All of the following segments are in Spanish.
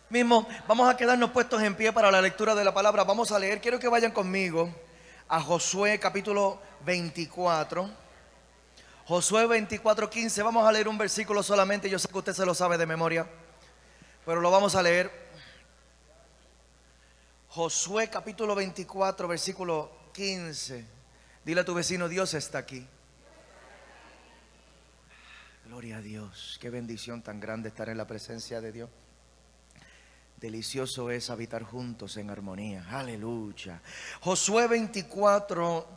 Mismo, vamos a quedarnos puestos en pie para la lectura de la palabra. Vamos a leer, quiero que vayan conmigo a Josué capítulo 24. Josué 24:15. Vamos a leer un versículo solamente. Yo sé que usted se lo sabe de memoria, pero lo vamos a leer. Josué capítulo 24, versículo 15. Dile a tu vecino: Dios está aquí. Gloria a Dios. Qué bendición tan grande estar en la presencia de Dios. Delicioso es habitar juntos en armonía. Aleluya. Josué 24,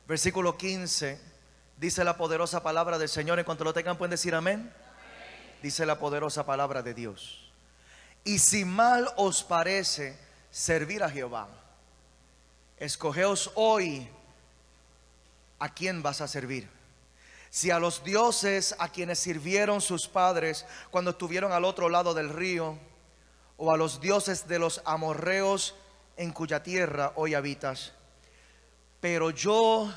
versículo 15. Dice la poderosa palabra del Señor. En cuanto lo tengan pueden decir amén. Dice la poderosa palabra de Dios: y si mal os parece servir a Jehová, escogeos hoy a quién vas a servir. Si a los dioses a quienes sirvieron sus padres cuando estuvieron al otro lado del río, o a los dioses de los amorreos en cuya tierra hoy habitas. Pero yo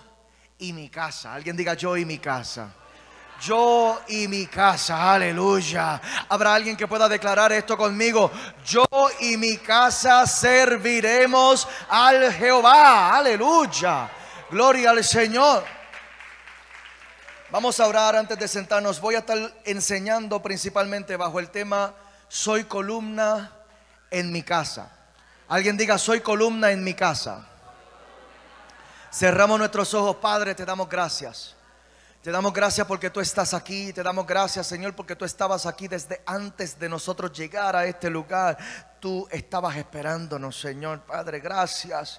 y mi casa, alguien diga: yo y mi casa. Yo y mi casa, aleluya. ¿Habrá alguien que pueda declarar esto conmigo? Yo y mi casa serviremos al Jehová, aleluya. Gloria al Señor. Vamos a orar antes de sentarnos. Voy a estar enseñando principalmente bajo el tema: soy columna en mi casa. Alguien diga: soy columna en mi casa. Cerramos nuestros ojos. Padre, te damos gracias. Te damos gracias porque tú estás aquí. Te damos gracias, Señor, porque tú estabas aquí desde antes de nosotros llegar a este lugar. Tú estabas esperándonos, Señor. Padre, gracias.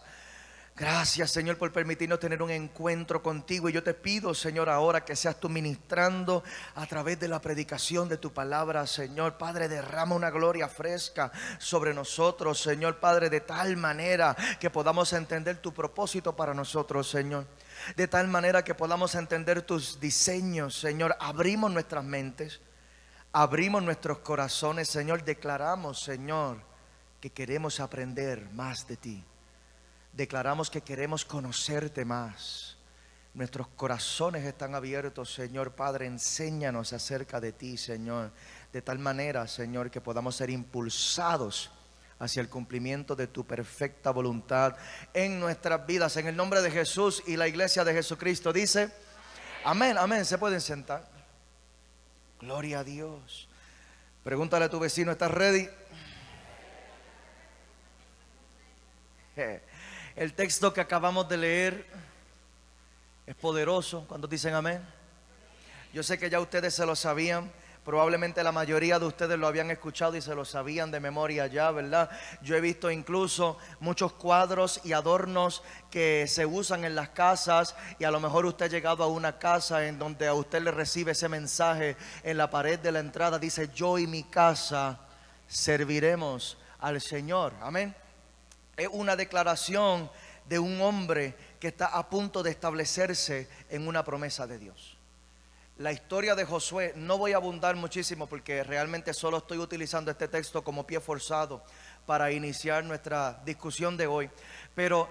Gracias, Señor, por permitirnos tener un encuentro contigo. Y yo te pido, Señor, ahora que seas tú ministrando a través de la predicación de tu palabra, Señor. Padre, derrama una gloria fresca sobre nosotros, Señor, Padre, de tal manera que podamos entender tu propósito para nosotros, Señor. De tal manera que podamos entender tus diseños, Señor. Abrimos nuestras mentes, abrimos nuestros corazones, Señor. Declaramos, Señor, que queremos aprender más de ti. Declaramos que queremos conocerte más. Nuestros corazones están abiertos, Señor. Padre, enséñanos acerca de ti, Señor, de tal manera, Señor, que podamos ser impulsados hacia el cumplimiento de tu perfecta voluntad en nuestras vidas. En el nombre de Jesús y la iglesia de Jesucristo dice amén, amén. Se pueden sentar. Gloria a Dios. Pregúntale a tu vecino: ¿estás ready? El texto que acabamos de leer es poderoso. ¿Cuántos dicen amén? Yo sé que ya ustedes se lo sabían. Probablemente la mayoría de ustedes lo habían escuchado y se lo sabían de memoria ya, ¿verdad? Yo he visto incluso muchos cuadros y adornos que se usan en las casas, y a lo mejor usted ha llegado a una casa en donde a usted le recibe ese mensaje en la pared de la entrada. Dice: yo y mi casa serviremos al Señor. Amén. Es una declaración de un hombre que está a punto de establecerse en una promesa de Dios. La historia de Josué, no voy a abundar muchísimo porque realmente solo estoy utilizando este texto como pie forzado para iniciar nuestra discusión de hoy. Pero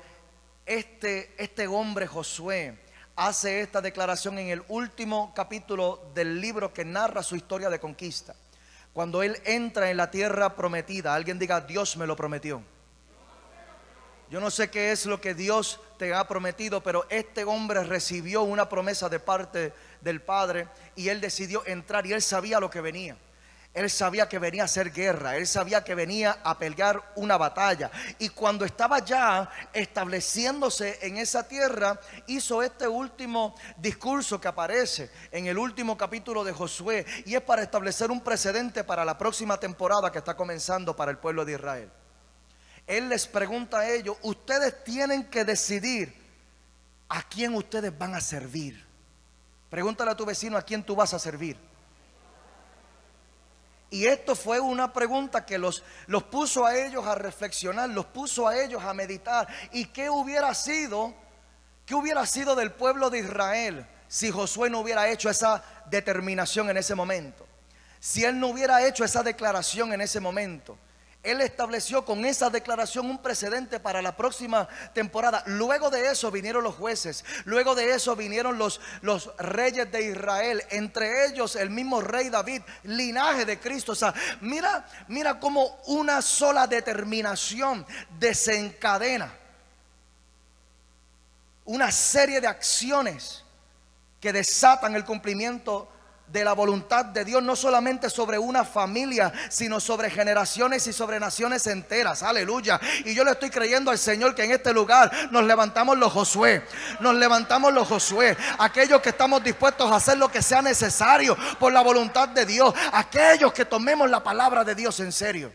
este hombre Josué hace esta declaración en el último capítulo del libro que narra su historia de conquista. Cuando él entra en la tierra prometida. Alguien diga: Dios me lo prometió. Yo no sé qué es lo que Dios te ha prometido, pero este hombre recibió una promesa de parte del Padre y él decidió entrar, y él sabía lo que venía. Él sabía que venía a hacer guerra, él sabía que venía a pelear una batalla. Y cuando estaba ya estableciéndose en esa tierra, hizo este último discurso que aparece en el último capítulo de Josué, y es para establecer un precedente para la próxima temporada que está comenzando para el pueblo de Israel. Él les pregunta a ellos: ustedes tienen que decidir a quién ustedes van a servir. Pregúntale a tu vecino: ¿a quién tú vas a servir? Y esto fue una pregunta que los puso a ellos a reflexionar, los puso a ellos a meditar. ¿Y qué hubiera sido del pueblo de Israel si Josué no hubiera hecho esa determinación en ese momento? Si él no hubiera hecho esa declaración en ese momento. Él estableció con esa declaración un precedente para la próxima temporada. Luego de eso vinieron los jueces. Luego de eso vinieron los reyes de Israel. Entre ellos el mismo rey David, linaje de Cristo. O sea, mira cómo una sola determinación desencadena una serie de acciones que desatan el cumplimiento de la voluntad de Dios, no solamente sobre una familia, sino sobre generaciones y sobre naciones enteras. Aleluya. Y yo le estoy creyendo al Señor que en este lugar nos levantamos los Josué. Nos levantamos los Josué, aquellos que estamos dispuestos a hacer lo que sea necesario por la voluntad de Dios, aquellos que tomemos la palabra de Dios en serio.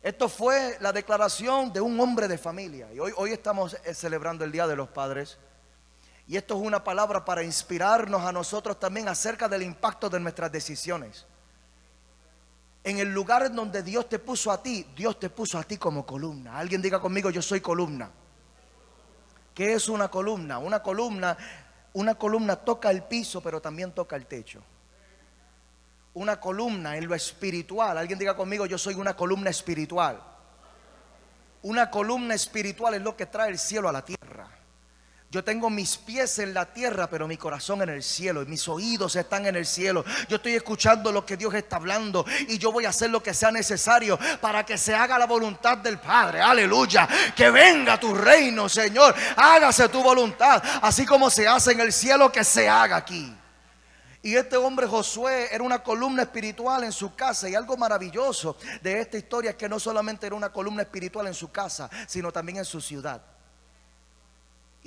Esto fue la declaración de un hombre de familia. Y hoy estamos celebrando el Día de los Padres. Y esto es una palabra para inspirarnos a nosotros también acerca del impacto de nuestras decisiones. En el lugar en donde Dios te puso a ti, Dios te puso a ti como columna. Alguien diga conmigo: yo soy columna. ¿Qué es una columna? Una columna toca el piso, pero también toca el techo. Una columna en lo espiritual. Alguien diga conmigo: yo soy una columna espiritual. Una columna espiritual es lo que trae el cielo a la tierra. Yo tengo mis pies en la tierra, pero mi corazón en el cielo, y mis oídos están en el cielo. Yo estoy escuchando lo que Dios está hablando, y yo voy a hacer lo que sea necesario para que se haga la voluntad del Padre. Aleluya. Que venga tu reino, Señor. Hágase tu voluntad, así como se hace en el cielo, que se haga aquí. Y este hombre Josué era una columna espiritual en su casa. Y algo maravilloso de esta historia es que no solamente era una columna espiritual en su casa, sino también en su ciudad.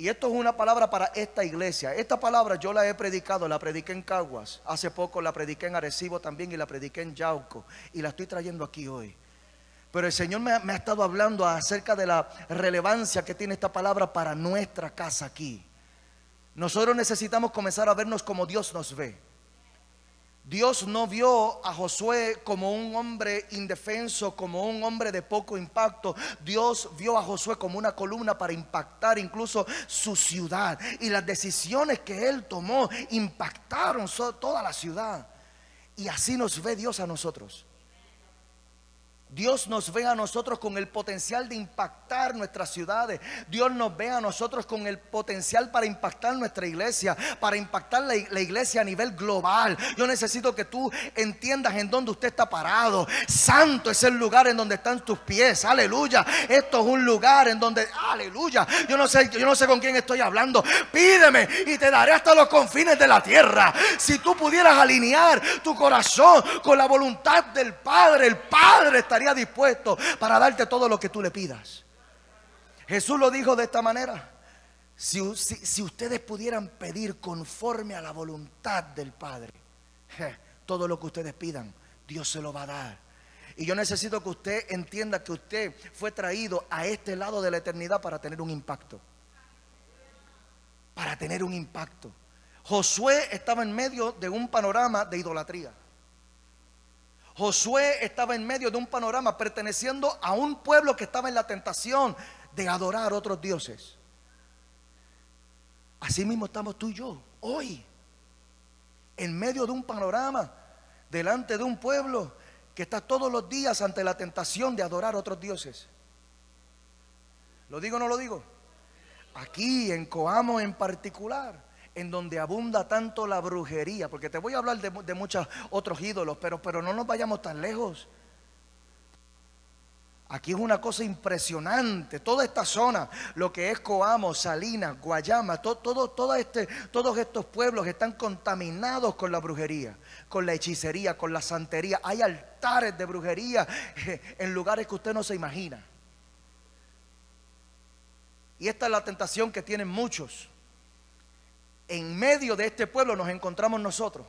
Y esto es una palabra para esta iglesia. Esta palabra yo la he predicado, la prediqué en Caguas. Hace poco la prediqué en Arecibo también, y la prediqué en Yauco. Y la estoy trayendo aquí hoy. Pero el Señor me ha estado hablando acerca de la relevancia que tiene esta palabra para nuestra casa aquí. Nosotros necesitamos comenzar a vernos como Dios nos ve. Dios no vio a Josué como un hombre indefenso, como un hombre de poco impacto. Dios vio a Josué como una columna para impactar incluso su ciudad. Y las decisiones que él tomó impactaron toda la ciudad. Y así nos ve Dios a nosotros. Dios nos ve a nosotros con el potencial de impactar nuestras ciudades. Dios nos ve a nosotros con el potencial para impactar nuestra iglesia, para impactar la iglesia a nivel global. Yo necesito que tú entiendas en dónde usted está parado. Santo es el lugar en donde están tus pies. Aleluya. Esto es un lugar en donde, aleluya, yo no sé con quién estoy hablando. Pídeme y te daré hasta los confines de la tierra. Si tú pudieras alinear tu corazón con la voluntad del Padre, el Padre estaría dispuesto para darte todo lo que tú le pidas. Jesús lo dijo de esta manera: si ustedes pudieran pedir conforme a la voluntad del Padre, todo lo que ustedes pidan, Dios se lo va a dar. Y yo necesito que usted entienda que usted fue traído a este lado de la eternidad para tener un impacto. Para tener un impacto. Josué estaba en medio de un panorama de idolatría. Josué estaba en medio de un panorama perteneciendo a un pueblo que estaba en la tentación de adorar a otros dioses. Así mismo estamos tú y yo hoy, en medio de un panorama, delante de un pueblo que está todos los días ante la tentación de adorar a otros dioses. ¿Lo digo o no lo digo? Aquí en Coamo en particular, en donde abunda tanto la brujería, porque te voy a hablar de muchos otros ídolos, pero no nos vayamos tan lejos. Aquí es una cosa impresionante. Toda esta zona, lo que es Coamo, Salinas, Guayama, todos estos pueblos están contaminados con la brujería, con la hechicería, con la santería. Hay altares de brujería en lugares que usted no se imagina. Y esta es la tentación que tienen muchos. En medio de este pueblo nos encontramos nosotros.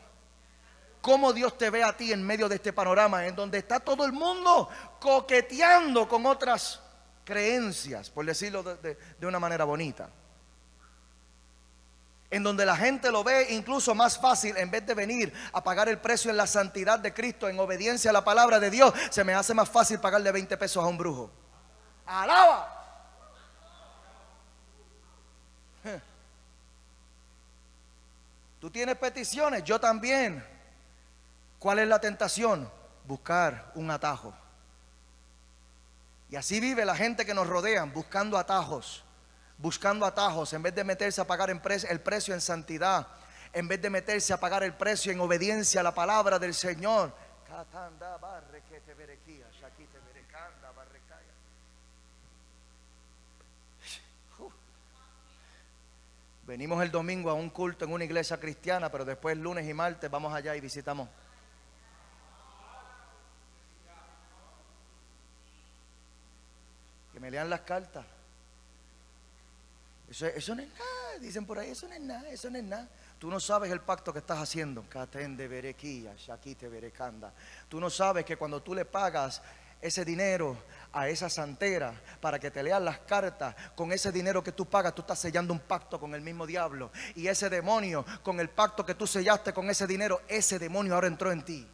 ¿Cómo Dios te ve a ti en medio de este panorama en donde está todo el mundo coqueteando con otras creencias, por decirlo de una manera bonita? En donde la gente lo ve incluso más fácil, en vez de venir a pagar el precio en la santidad de Cristo, en obediencia a la palabra de Dios, se me hace más fácil pagarle 20 pesos a un brujo. ¡Alaba! Tú tienes peticiones, yo también. ¿Cuál es la tentación? Buscar un atajo. Y así vive la gente que nos rodea, buscando atajos. Buscando atajos, en vez de meterse a pagar el precio en santidad, en vez de meterse a pagar el precio en obediencia a la palabra del Señor. Venimos el domingo a un culto en una iglesia cristiana, pero después lunes y martes vamos allá y visitamos. Que me lean las cartas. Eso no es nada, dicen por ahí, eso no es nada, eso no es nada. Tú no sabes el pacto que estás haciendo. Tú no sabes que cuando tú le pagas ese dinero a esa santera para que te lean las cartas, con ese dinero que tú pagas, tú estás sellando un pacto con el mismo diablo. Y ese demonio, con el pacto que tú sellaste con ese dinero, ese demonio ahora entró en ti.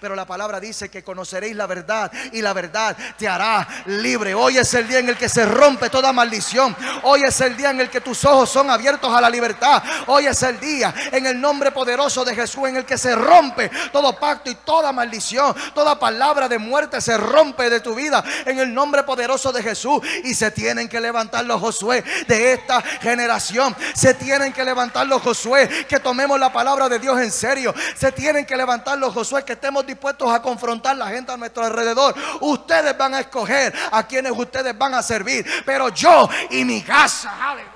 Pero la palabra dice que conoceréis la verdad y la verdad te hará libre. Hoy es el día en el que se rompe toda maldición. Hoy es el día en el que tus ojos son abiertos a la libertad. Hoy es el día en el nombre poderoso de Jesús en el que se rompe todo pacto y toda maldición. Toda palabra de muerte se rompe de tu vida en el nombre poderoso de Jesús. Y se tienen que levantar los Josué de esta generación. Se tienen que levantar los Josué que tomemos la palabra de Dios en serio. Se tienen que levantar los Josué que estemos dispuestos a confrontar la gente a nuestro alrededor. Ustedes van a escoger a quienes ustedes van a servir, pero yo y mi casa, aleluya,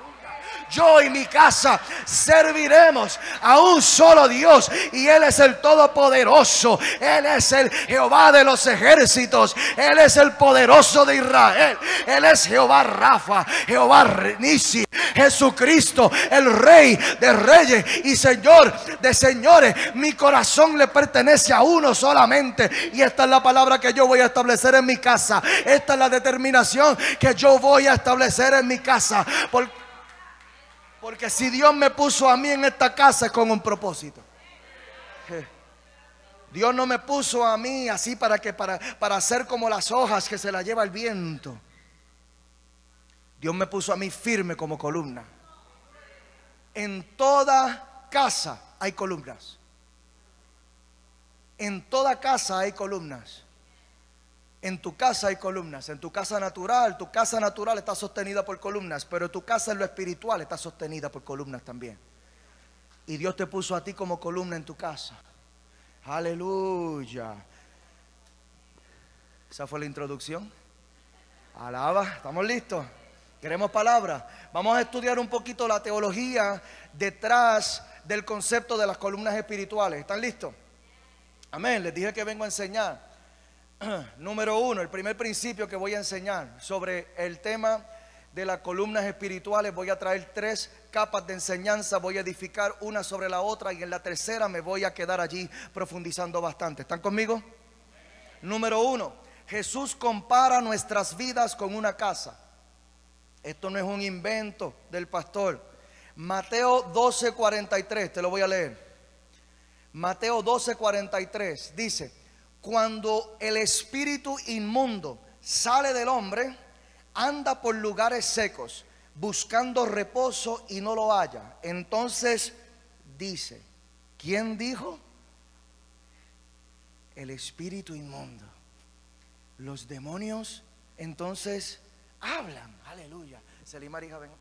yo y mi casa serviremos a un solo Dios, y Él es el Todopoderoso. Él es el Jehová de los ejércitos. Él es el poderoso de Israel. Él es Jehová Rafa, Jehová Nisi, Jesucristo, el Rey de reyes y Señor de señores. Mi corazón le pertenece a uno solamente, y esta es la palabra que yo voy a establecer en mi casa. Esta es la determinación que yo voy a establecer en mi casa. Porque si Dios me puso a mí en esta casa es con un propósito. Dios no me puso a mí así para ser como las hojas que se las lleva el viento. Dios me puso a mí firme como columna. En toda casa hay columnas. En toda casa hay columnas. En tu casa hay columnas. En tu casa natural está sostenida por columnas, pero tu casa en lo espiritual está sostenida por columnas también. Y Dios te puso a ti como columna en tu casa. Aleluya. Esa fue la introducción. Alaba, ¿estamos listos? ¿Queremos palabra? Vamos a estudiar un poquito la teología detrás del concepto de las columnas espirituales. ¿Están listos? Amén, les dije que vengo a enseñar. Número 1, el primer principio que voy a enseñar sobre el tema de las columnas espirituales. Voy a traer 3 capas de enseñanza, voy a edificar una sobre la otra, y en la tercera me voy a quedar allí profundizando bastante. ¿Están conmigo? Número 1, Jesús compara nuestras vidas con una casa. Esto no es un invento del pastor. Mateo 12:43, te lo voy a leer. Mateo 12:43 dice: cuando el espíritu inmundo sale del hombre, anda por lugares secos, buscando reposo y no lo halla. Entonces dice, ¿quién dijo? El espíritu inmundo. Los demonios entonces hablan. Aleluya. Selimar, hija, ven.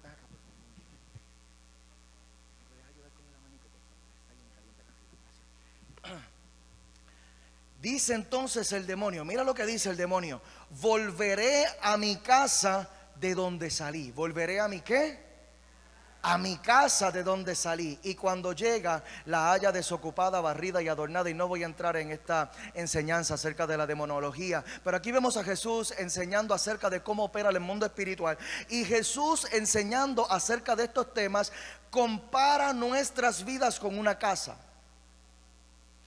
Dice entonces el demonio, mira lo que dice el demonio: volveré a mi casa de donde salí. ¿Volveré a mi qué? A mi casa de donde salí. Y cuando llega, la halla desocupada, barrida y adornada. Y no voy a entrar en esta enseñanza acerca de la demonología, pero aquí vemos a Jesús enseñando acerca de cómo opera el mundo espiritual. Y Jesús, enseñando acerca de estos temas, compara nuestras vidas con una casa.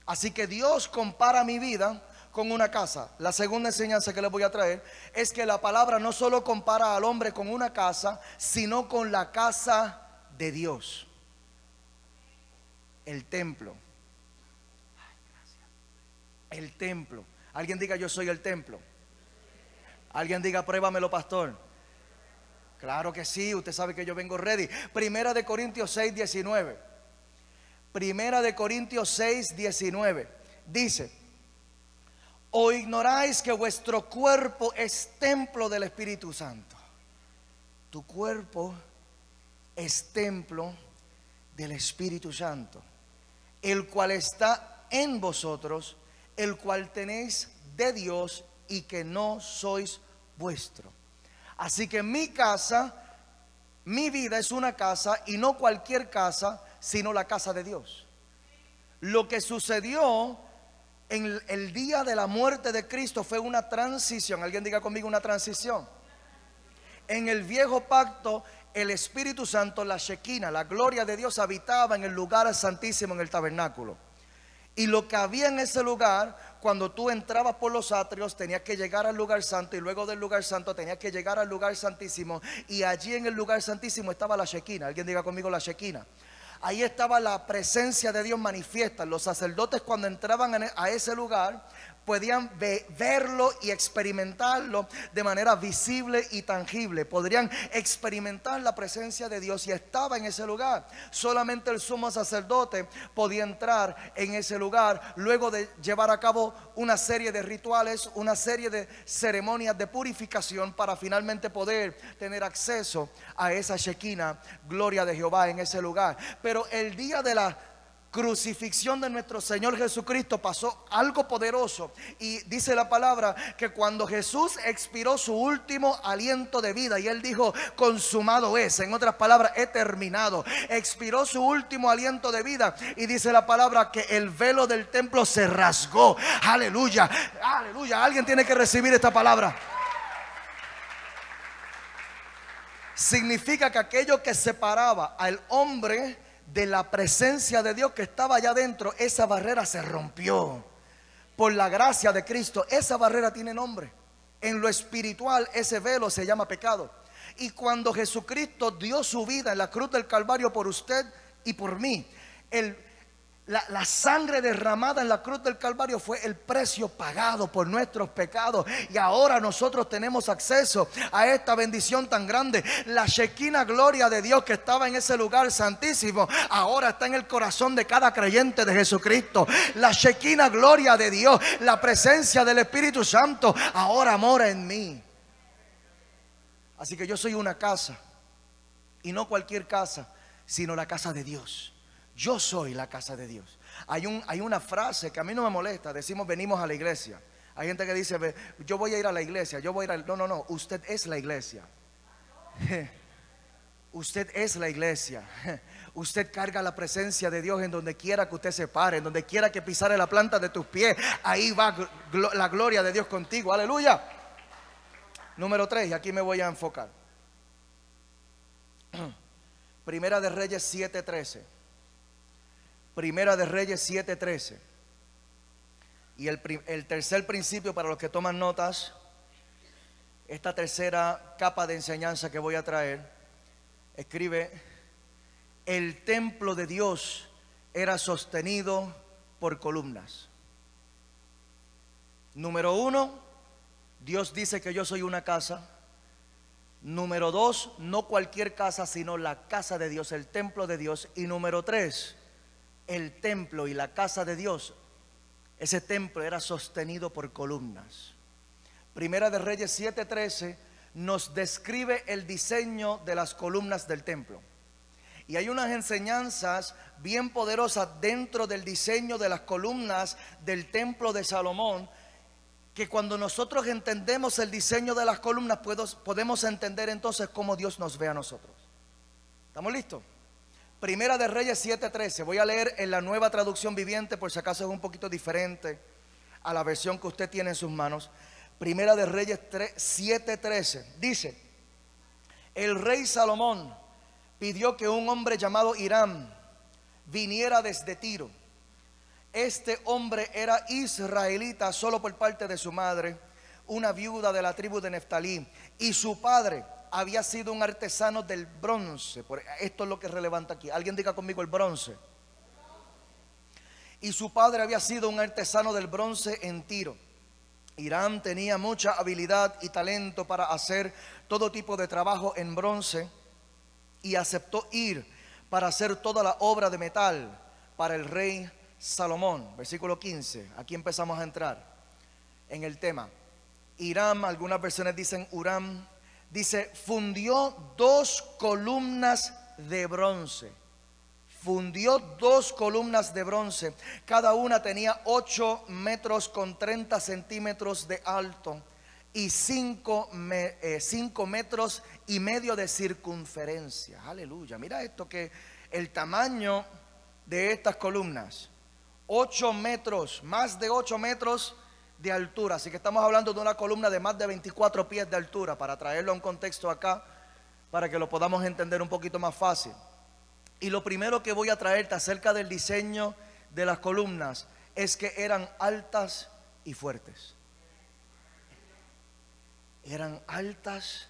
Así que Dios compara mi vida con una casa. La segunda enseñanza que les voy a traer es que la palabra no solo compara al hombre con una casa, sino con la casa de Dios, el templo. El templo. Alguien diga: yo soy el templo. Alguien diga: pruébamelo, pastor. Claro que sí, usted sabe que yo vengo ready. Primera de Corintios 6:19. Primera de Corintios 6:19 dice: ¿O ignoráis que vuestro cuerpo es templo del Espíritu Santo? Tu cuerpo es templo del Espíritu Santo, el cual está en vosotros, el cual tenéis de Dios y que no sois vuestro. Así que mi casa, mi vida es una casa, y no cualquier casa, sino la casa de Dios. Lo que sucedió en el día de la muerte de Cristo fue una transición. Alguien diga conmigo: una transición. En el viejo pacto, el Espíritu Santo, la Shekinah, la gloria de Dios, habitaba en el lugar santísimo, en el tabernáculo. Y lo que había en ese lugar, cuando tú entrabas por los atrios, tenías que llegar al lugar santo, y luego del lugar santo tenías que llegar al lugar santísimo. Y allí en el lugar santísimo estaba la Shekinah. Alguien diga conmigo: la Shekinah. Ahí estaba la presencia de Dios manifiesta. Los sacerdotes, cuando entraban a ese lugar, podían verlo y experimentarlo de manera visible y tangible. Podrían experimentar la presencia de Dios, y estaba en ese lugar. Solamente el sumo sacerdote podía entrar en ese lugar, luego de llevar a cabo una serie de rituales, una serie de ceremonias de purificación, para finalmente poder tener acceso a esa Shekinah, gloria de Jehová, en ese lugar. Pero el día de la crucifixión de nuestro Señor Jesucristo pasó algo poderoso. Y dice la palabra que cuando Jesús expiró su último aliento de vida, y Él dijo: consumado es, en otras palabras, he terminado. Expiró su último aliento de vida, y dice la palabra que el velo del templo se rasgó. Aleluya, aleluya. Alguien tiene que recibir esta palabra. Significa que aquello que separaba al hombre de la presencia de Dios que estaba allá adentro, esa barrera se rompió por la gracia de Cristo. Esa barrera tiene nombre. En lo espiritual, ese velo se llama pecado. Y cuando Jesucristo dio su vida en la cruz del Calvario por usted y por mí, la sangre derramada en la cruz del Calvario fue el precio pagado por nuestros pecados. Y ahora nosotros tenemos acceso a esta bendición tan grande. La Shekinah, gloria de Dios, que estaba en ese lugar santísimo, ahora está en el corazón de cada creyente de Jesucristo. La Shekinah, gloria de Dios, la presencia del Espíritu Santo, ahora mora en mí. Así que yo soy una casa, y no cualquier casa, sino la casa de Dios. Yo soy la casa de Dios. Hay una frase que a mí no me molesta. Decimos: venimos a la iglesia. Hay gente que dice: yo voy a ir a la iglesia, yo voy a ir a... No, usted es la iglesia. Usted es la iglesia. Usted carga la presencia de Dios en donde quiera que usted se pare, en donde quiera que pisare la planta de tus pies. Ahí va la gloria de Dios contigo. Aleluya. Número 3, y aquí me voy a enfocar. Primera de Reyes 7:13. Primera de Reyes 7:13. Y el tercer principio, para los que toman notas, esta tercera capa de enseñanza que voy a traer, escribe: el templo de Dios era sostenido por columnas. Número 1, Dios dice que yo soy una casa. Número 2, no cualquier casa, sino la casa de Dios, el templo de Dios. Y número 3, el templo y la casa de Dios, ese templo era sostenido por columnas. Primera de Reyes 7:13 nos describe el diseño de las columnas del templo. Y hay unas enseñanzas bien poderosas dentro del diseño de las columnas del templo de Salomón, que cuando nosotros entendemos el diseño de las columnas, podemos entender entonces cómo Dios nos ve a nosotros. ¿Estamos listos? Primera de Reyes 7:13. Voy a leer en la Nueva Traducción Viviente, por si acaso es un poquito diferente a la versión que usted tiene en sus manos. Primera de Reyes 7:13. Dice: el rey Salomón pidió que un hombre llamado Hiram viniera desde Tiro. Este hombre era israelita solo por parte de su madre, una viuda de la tribu de Neftalí, y su padre había sido un artesano del bronce. Esto es lo que es relevante aquí. Alguien diga conmigo: el bronce. Y su padre había sido un artesano del bronce en Tiro. Hiram tenía mucha habilidad y talento para hacer todo tipo de trabajo en bronce, y aceptó ir para hacer toda la obra de metal para el rey Salomón. Versículo 15. Aquí empezamos a entrar. en el tema. Hiram, algunas versiones dicen Huram, dice, fundió 2 columnas de bronce. Fundió 2 columnas de bronce. Cada una tenía 8 metros con 30 centímetros de alto y 5 metros y medio de circunferencia. Aleluya. Mira esto, que el tamaño de estas columnas, 8 metros, más de 8 metros de altura. Así que estamos hablando de una columna de más de 24 pies de altura, para traerlo a un contexto acá, para que lo podamos entender un poquito más fácil. Y lo primero que voy a traerte acerca del diseño de las columnas es que eran altas y fuertes. Eran altas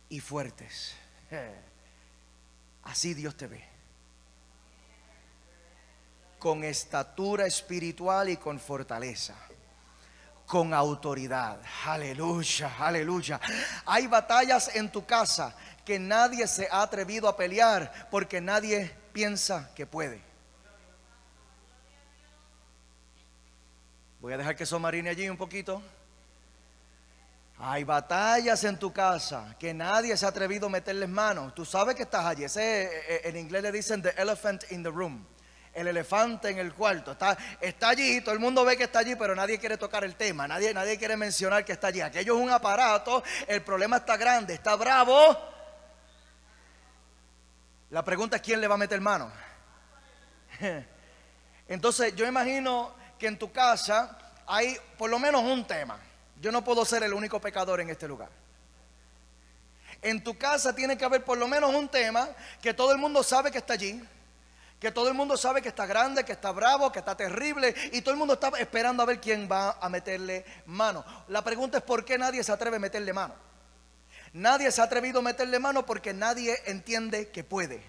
y fuertes. Así Dios te ve. Con estatura espiritual y con fortaleza. Con autoridad. Aleluya, aleluya. Hay batallas en tu casa que nadie se ha atrevido a pelear porque nadie piensa que puede. Voy a dejar que eso marine allí un poquito. Hay batallas en tu casa que nadie se ha atrevido a meterles manos. Tú sabes que estás allí. En inglés le dicen the elephant in the room. El elefante en el cuarto. Está allí, todo el mundo ve que está allí, pero nadie quiere tocar el tema. Nadie quiere mencionar que está allí. Aquello es un aparato. El problema está grande, está bravo. La pregunta es: ¿quién le va a meter mano? Entonces yo imagino que en tu casa hay por lo menos un tema. Yo no puedo ser el único pecador en este lugar. En tu casa tiene que haber por lo menos un tema que todo el mundo sabe que está allí, que todo el mundo sabe que está grande, que está bravo, que está terrible, y todo el mundo está esperando a ver quién va a meterle mano. La pregunta es: ¿por qué nadie se atreve a meterle mano? Nadie se ha atrevido a meterle mano porque nadie entiende que puede.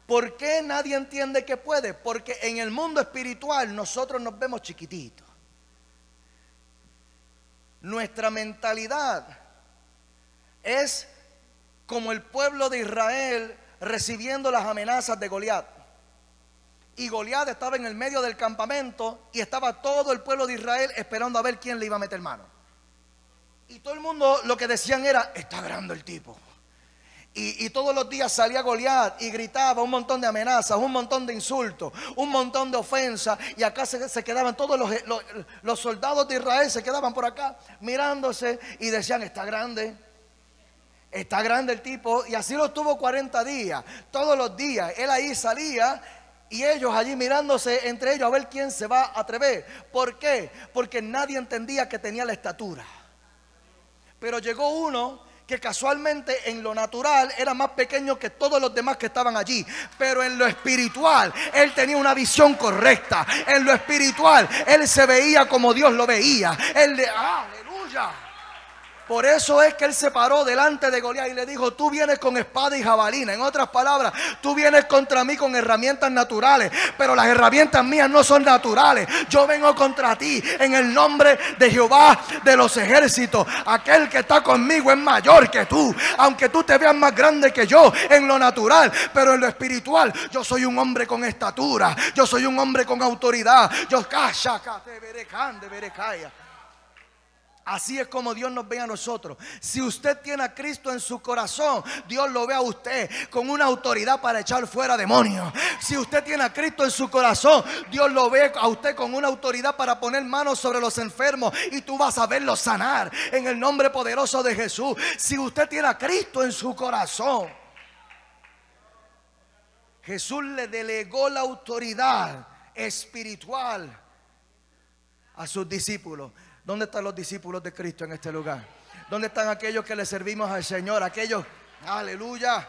¿Por qué nadie entiende que puede? Porque en el mundo espiritual nosotros nos vemos chiquititos. Nuestra mentalidad es como el pueblo de Israel recibiendo las amenazas de Goliat. Y Goliat estaba en el medio del campamento y estaba todo el pueblo de Israel esperando a ver quién le iba a meter mano. Y todo el mundo lo que decían era: está grande el tipo. Y todos los días salía Goliat y gritaba un montón de amenazas, un montón de insultos, un montón de ofensas. Y acá se quedaban todos los soldados de Israel, se quedaban por acá mirándose y decían: está grande el tipo. Y así lo estuvo 40 días, todos los días. Él ahí salía y ellos allí mirándose entre ellos a ver quién se va a atrever. ¿Por qué? Porque nadie entendía que tenía la estatura. Pero llegó uno que casualmente en lo natural era más pequeño que todos los demás que estaban allí, pero en lo espiritual él tenía una visión correcta. En lo espiritual él se veía como Dios lo veía. Aleluya. Por eso es que él se paró delante de Goliat y le dijo: tú vienes con espada y jabalina. En otras palabras, tú vienes contra mí con herramientas naturales, pero las herramientas mías no son naturales. Yo vengo contra ti en el nombre de Jehová de los ejércitos. Aquel que está conmigo es mayor que tú, aunque tú te veas más grande que yo en lo natural, pero en lo espiritual yo soy un hombre con estatura, yo soy un hombre con autoridad. Así es como Dios nos ve a nosotros. Si usted tiene a Cristo en su corazón, Dios lo ve a usted con una autoridad para echar fuera demonios. Si usted tiene a Cristo en su corazón, Dios lo ve a usted con una autoridad para poner manos sobre los enfermos y tú vas a verlos sanar en el nombre poderoso de Jesús. Si usted tiene a Cristo en su corazón, Jesús le delegó la autoridad espiritual a sus discípulos. ¿Dónde están los discípulos de Cristo en este lugar? ¿Dónde están aquellos que le servimos al Señor? Aquellos, aleluya.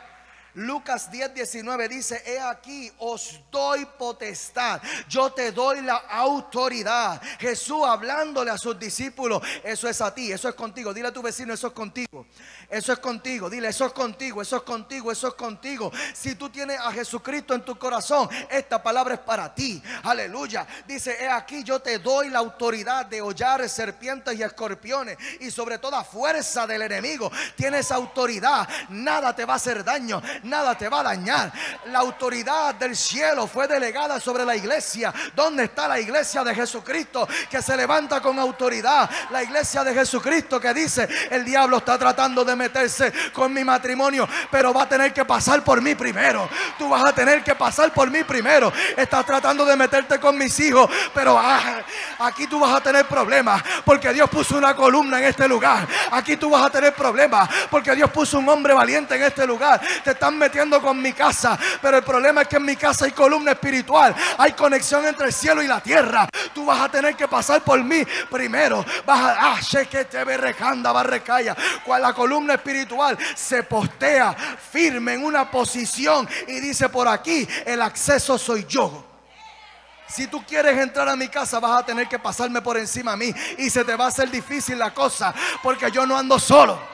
Lucas 10:19 dice: he aquí os doy potestad, yo te doy la autoridad. Jesús hablándole a sus discípulos: eso es a ti, eso es contigo. Dile a tu vecino: eso es contigo, eso es contigo. Dile: eso es contigo, eso es contigo, eso es contigo. Si tú tienes a Jesucristo en tu corazón, esta palabra es para ti. Aleluya. Dice: he aquí yo te doy la autoridad de hollar serpientes y escorpiones y sobre toda fuerza del enemigo. Tienes autoridad, nada te va a hacer daño, nada te va a dañar. La autoridad del cielo fue delegada sobre la iglesia. ¿Dónde está la iglesia de Jesucristo que se levanta con autoridad? La iglesia de Jesucristo que dice: el diablo está tratando de meterse con mi matrimonio, pero va a tener que pasar por mí primero. Tú vas a tener que pasar por mí primero. Estás tratando de meterte con mis hijos, pero aquí tú vas a tener problemas, porque Dios puso una columna en este lugar. Aquí tú vas a tener problemas, porque Dios puso un hombre valiente en este lugar. Te están metiendo con mi casa, pero el problema es que en mi casa hay columna espiritual. Hay conexión entre el cielo y la tierra. Tú vas a tener que pasar por mí primero. Cual la columna espiritual se postea firme en una posición y dice: por aquí el acceso soy yo. Si tú quieres entrar a mi casa, vas a tener que pasarme por encima a mí, y se te va a hacer difícil la cosa, porque yo no ando solo.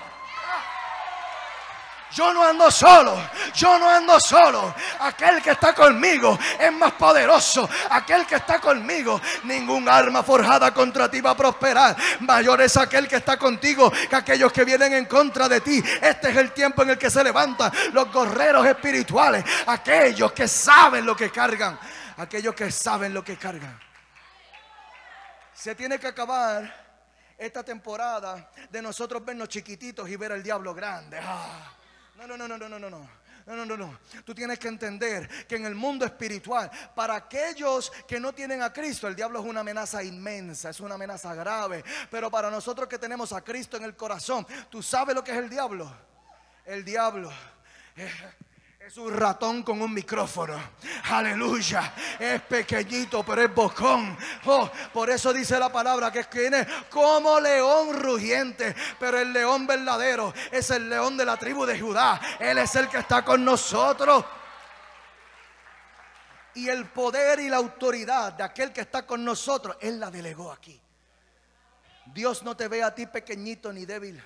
Yo no ando solo, yo no ando solo. Aquel que está conmigo es más poderoso. Aquel que está conmigo, ningún arma forjada contra ti va a prosperar. Mayor es aquel que está contigo que aquellos que vienen en contra de ti. Este es el tiempo en el que se levantan los guerreros espirituales, aquellos que saben lo que cargan. Aquellos que saben lo que cargan. Se tiene que acabar esta temporada de nosotros vernos chiquititos y ver al diablo grande. No. Tú tienes que entender que en el mundo espiritual, para aquellos que no tienen a Cristo, el diablo es una amenaza inmensa, es una amenaza grave. Pero para nosotros que tenemos a Cristo en el corazón, ¿tú sabes lo que es el diablo? El diablo es un ratón con un micrófono. Aleluya. Es pequeñito, pero es bocón. Por eso dice la palabra que viene como león rugiente. Pero el león verdadero es el león de la tribu de Judá. Él es el que está con nosotros. Y el poder y la autoridad de aquel que está con nosotros, Él la delegó aquí. Dios no te ve a ti pequeñito ni débil.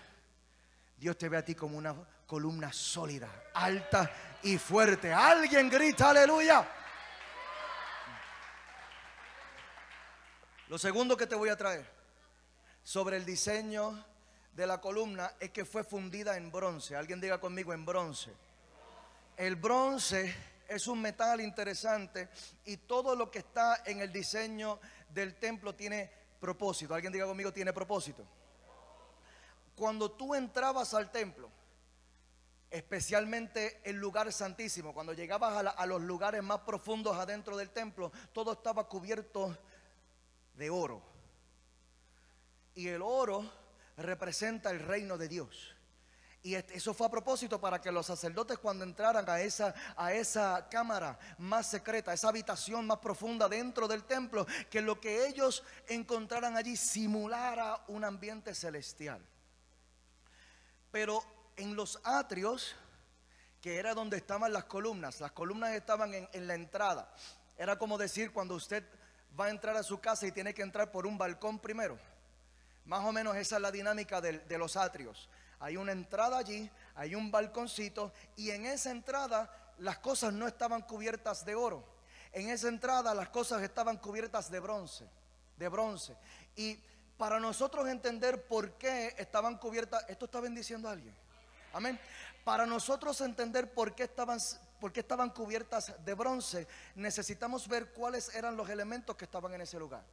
Dios te ve a ti como una columna sólida, alta y fuerte. Alguien grita aleluya. Lo segundo que te voy a traer sobre el diseño de la columna es que fue fundida en bronce. Alguien diga conmigo: en bronce. El bronce es un metal interesante, y todo lo que está en el diseño del templo tiene propósito. Alguien diga conmigo: tiene propósito. Cuando tú entrabas al templo, especialmente el lugar santísimo, cuando llegabas a los lugares más profundos adentro del templo, todo estaba cubierto de oro. Y el oro representa el reino de Dios. Y eso fue a propósito para que los sacerdotes, cuando entraran a esa cámara más secreta, esa habitación más profunda dentro del templo, que lo que ellos encontraran allí simulara un ambiente celestial. Pero en los atrios, que era donde estaban las columnas estaban en la entrada. Era como decir cuando usted va a entrar a su casa y tiene que entrar por un balcón primero. Más o menos esa es la dinámica de los atrios. Hay una entrada allí, hay un balconcito, y en esa entrada las cosas no estaban cubiertas de oro. En esa entrada las cosas estaban cubiertas de bronce. Y para nosotros entender por qué estaban cubiertas, ¿esto está bendiciendo a alguien? Amén. Para nosotros entender por qué estaban cubiertas de bronce, necesitamos ver cuáles eran los elementos que estaban en ese lugar.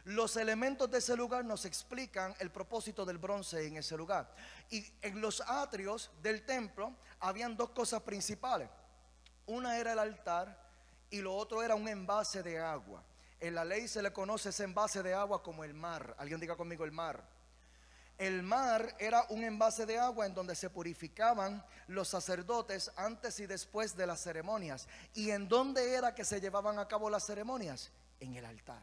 Los elementos de ese lugar nos explican el propósito del bronce en ese lugar. Y en los atrios del templo habían dos cosas principales. Una era el altar y lo otro era un envase de agua. En la ley se le conoce ese envase de agua como el mar. Alguien diga conmigo: el mar. El mar era un envase de agua en donde se purificaban los sacerdotes antes y después de las ceremonias. ¿Y en dónde era que se llevaban a cabo las ceremonias? En el altar.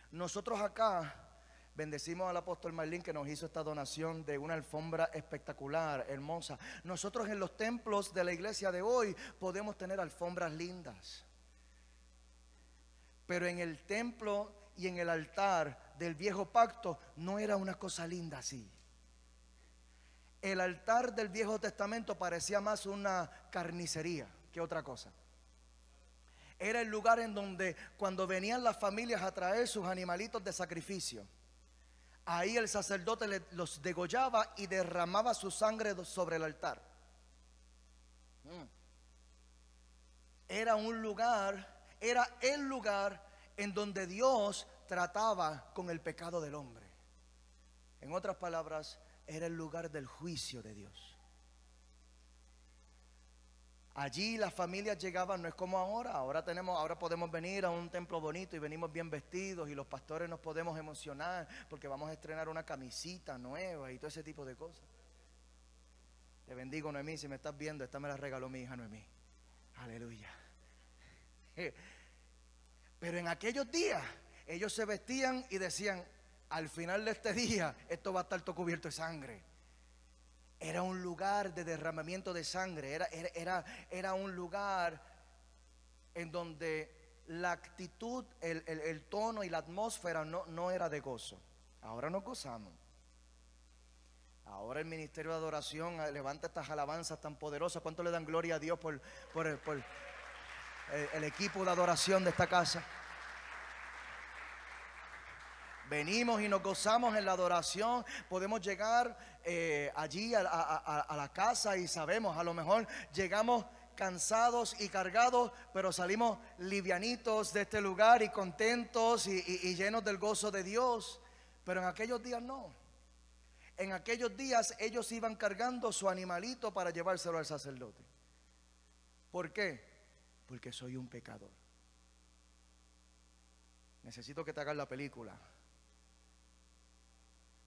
Nosotros acá bendecimos al apóstol Marlín, que nos hizo esta donación de una alfombra espectacular, hermosa. Nosotros en los templos de la iglesia de hoy podemos tener alfombras lindas, pero en el templo y en el altar del viejo pacto no era una cosa linda así. El altar del Viejo Testamento parecía más una carnicería que otra cosa. Era el lugar en donde cuando venían las familias a traer sus animalitos de sacrificio, ahí el sacerdote los degollaba y derramaba su sangre sobre el altar. Era un lugar, era el lugar en donde Dios trataba con el pecado del hombre. En otras palabras, era el lugar del juicio de Dios. Allí las familias llegaban, no es como ahora podemos venir a un templo bonito y venimos bien vestidos y los pastores nos podemos emocionar porque vamos a estrenar una camisita nueva y todo ese tipo de cosas. Te bendigo, Noemí, si me estás viendo, esta me la regaló mi hija Noemí. Aleluya. Pero en aquellos días ellos se vestían y decían, al final de este día esto va a estar todo cubierto de sangre. Era un lugar de derramamiento de sangre, era un lugar en donde la actitud, el tono y la atmósfera no era de gozo. Ahora nos gozamos. Ahora el ministerio de adoración levanta estas alabanzas tan poderosas. ¿Cuánto le dan gloria a Dios por el equipo de adoración de esta casa? Venimos y nos gozamos en la adoración. Podemos llegar allí a la casa y sabemos, a lo mejor llegamos cansados y cargados, pero salimos livianitos de este lugar y contentos y llenos del gozo de Dios. Pero en aquellos días no. En aquellos días ellos iban cargando su animalito para llevárselo al sacerdote. ¿Por qué? Porque soy un pecador. Necesito que te hagas la película.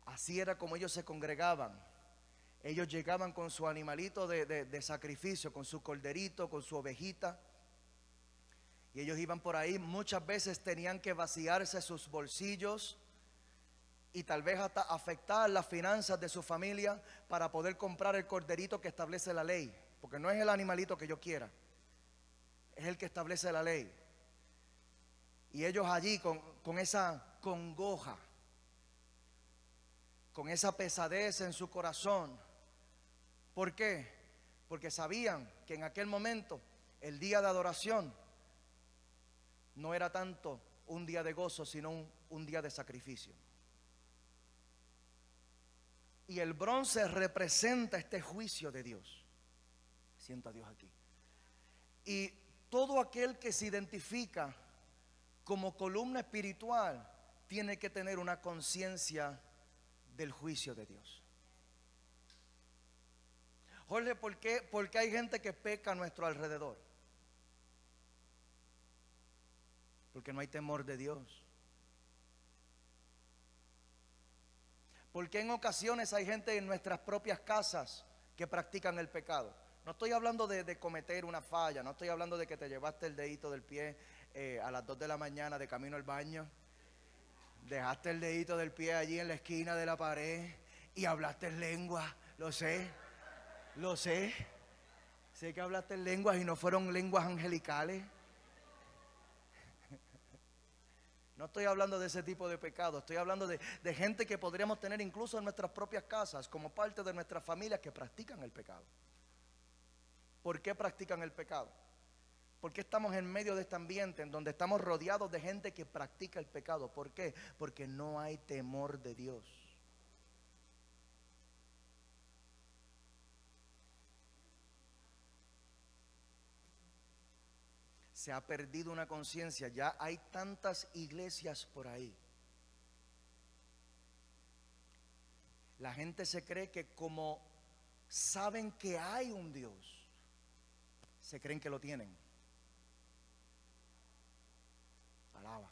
Así era como ellos se congregaban. Ellos llegaban con su animalito de sacrificio, con su corderito, con su ovejita. Y ellos iban por ahí. Muchas veces tenían que vaciarse sus bolsillos y tal vez hasta afectar las finanzas de su familia para poder comprar el corderito que establece la ley. Porque no es el animalito que yo quiera, es el que establece la ley. Y ellos allí con esa congoja, con esa pesadez en su corazón. ¿Por qué? Porque sabían que en aquel momento el día de adoración no era tanto un día de gozo, sino un día de sacrificio. Y el bronce representa este juicio de Dios. Siento a Dios aquí. Y todo aquel que se identifica como columna espiritual tiene que tener una conciencia del juicio de Dios. Jorge, ¿por qué? Porque hay gente que peca a nuestro alrededor. Porque no hay temor de Dios. Porque en ocasiones hay gente en nuestras propias casas que practican el pecado. No estoy hablando de cometer una falla, no estoy hablando de que te llevaste el dedito del pie a las 2 de la mañana de camino al baño. Dejaste el dedito del pie allí en la esquina de la pared y hablaste en lengua. Lo sé. Sé que hablaste en lenguas y no fueron lenguas angelicales. No estoy hablando de ese tipo de pecado. Estoy hablando de gente que podríamos tener incluso en nuestras propias casas, como parte de nuestras familias, que practican el pecado. ¿Por qué practican el pecado? ¿Por qué estamos en medio de este ambiente en donde estamos rodeados de gente que practica el pecado? ¿Por qué? Porque no hay temor de Dios. Se ha perdido una conciencia. Ya hay tantas iglesias por ahí. La gente se cree que como saben que hay un Dios, se creen que lo tienen. Alaba.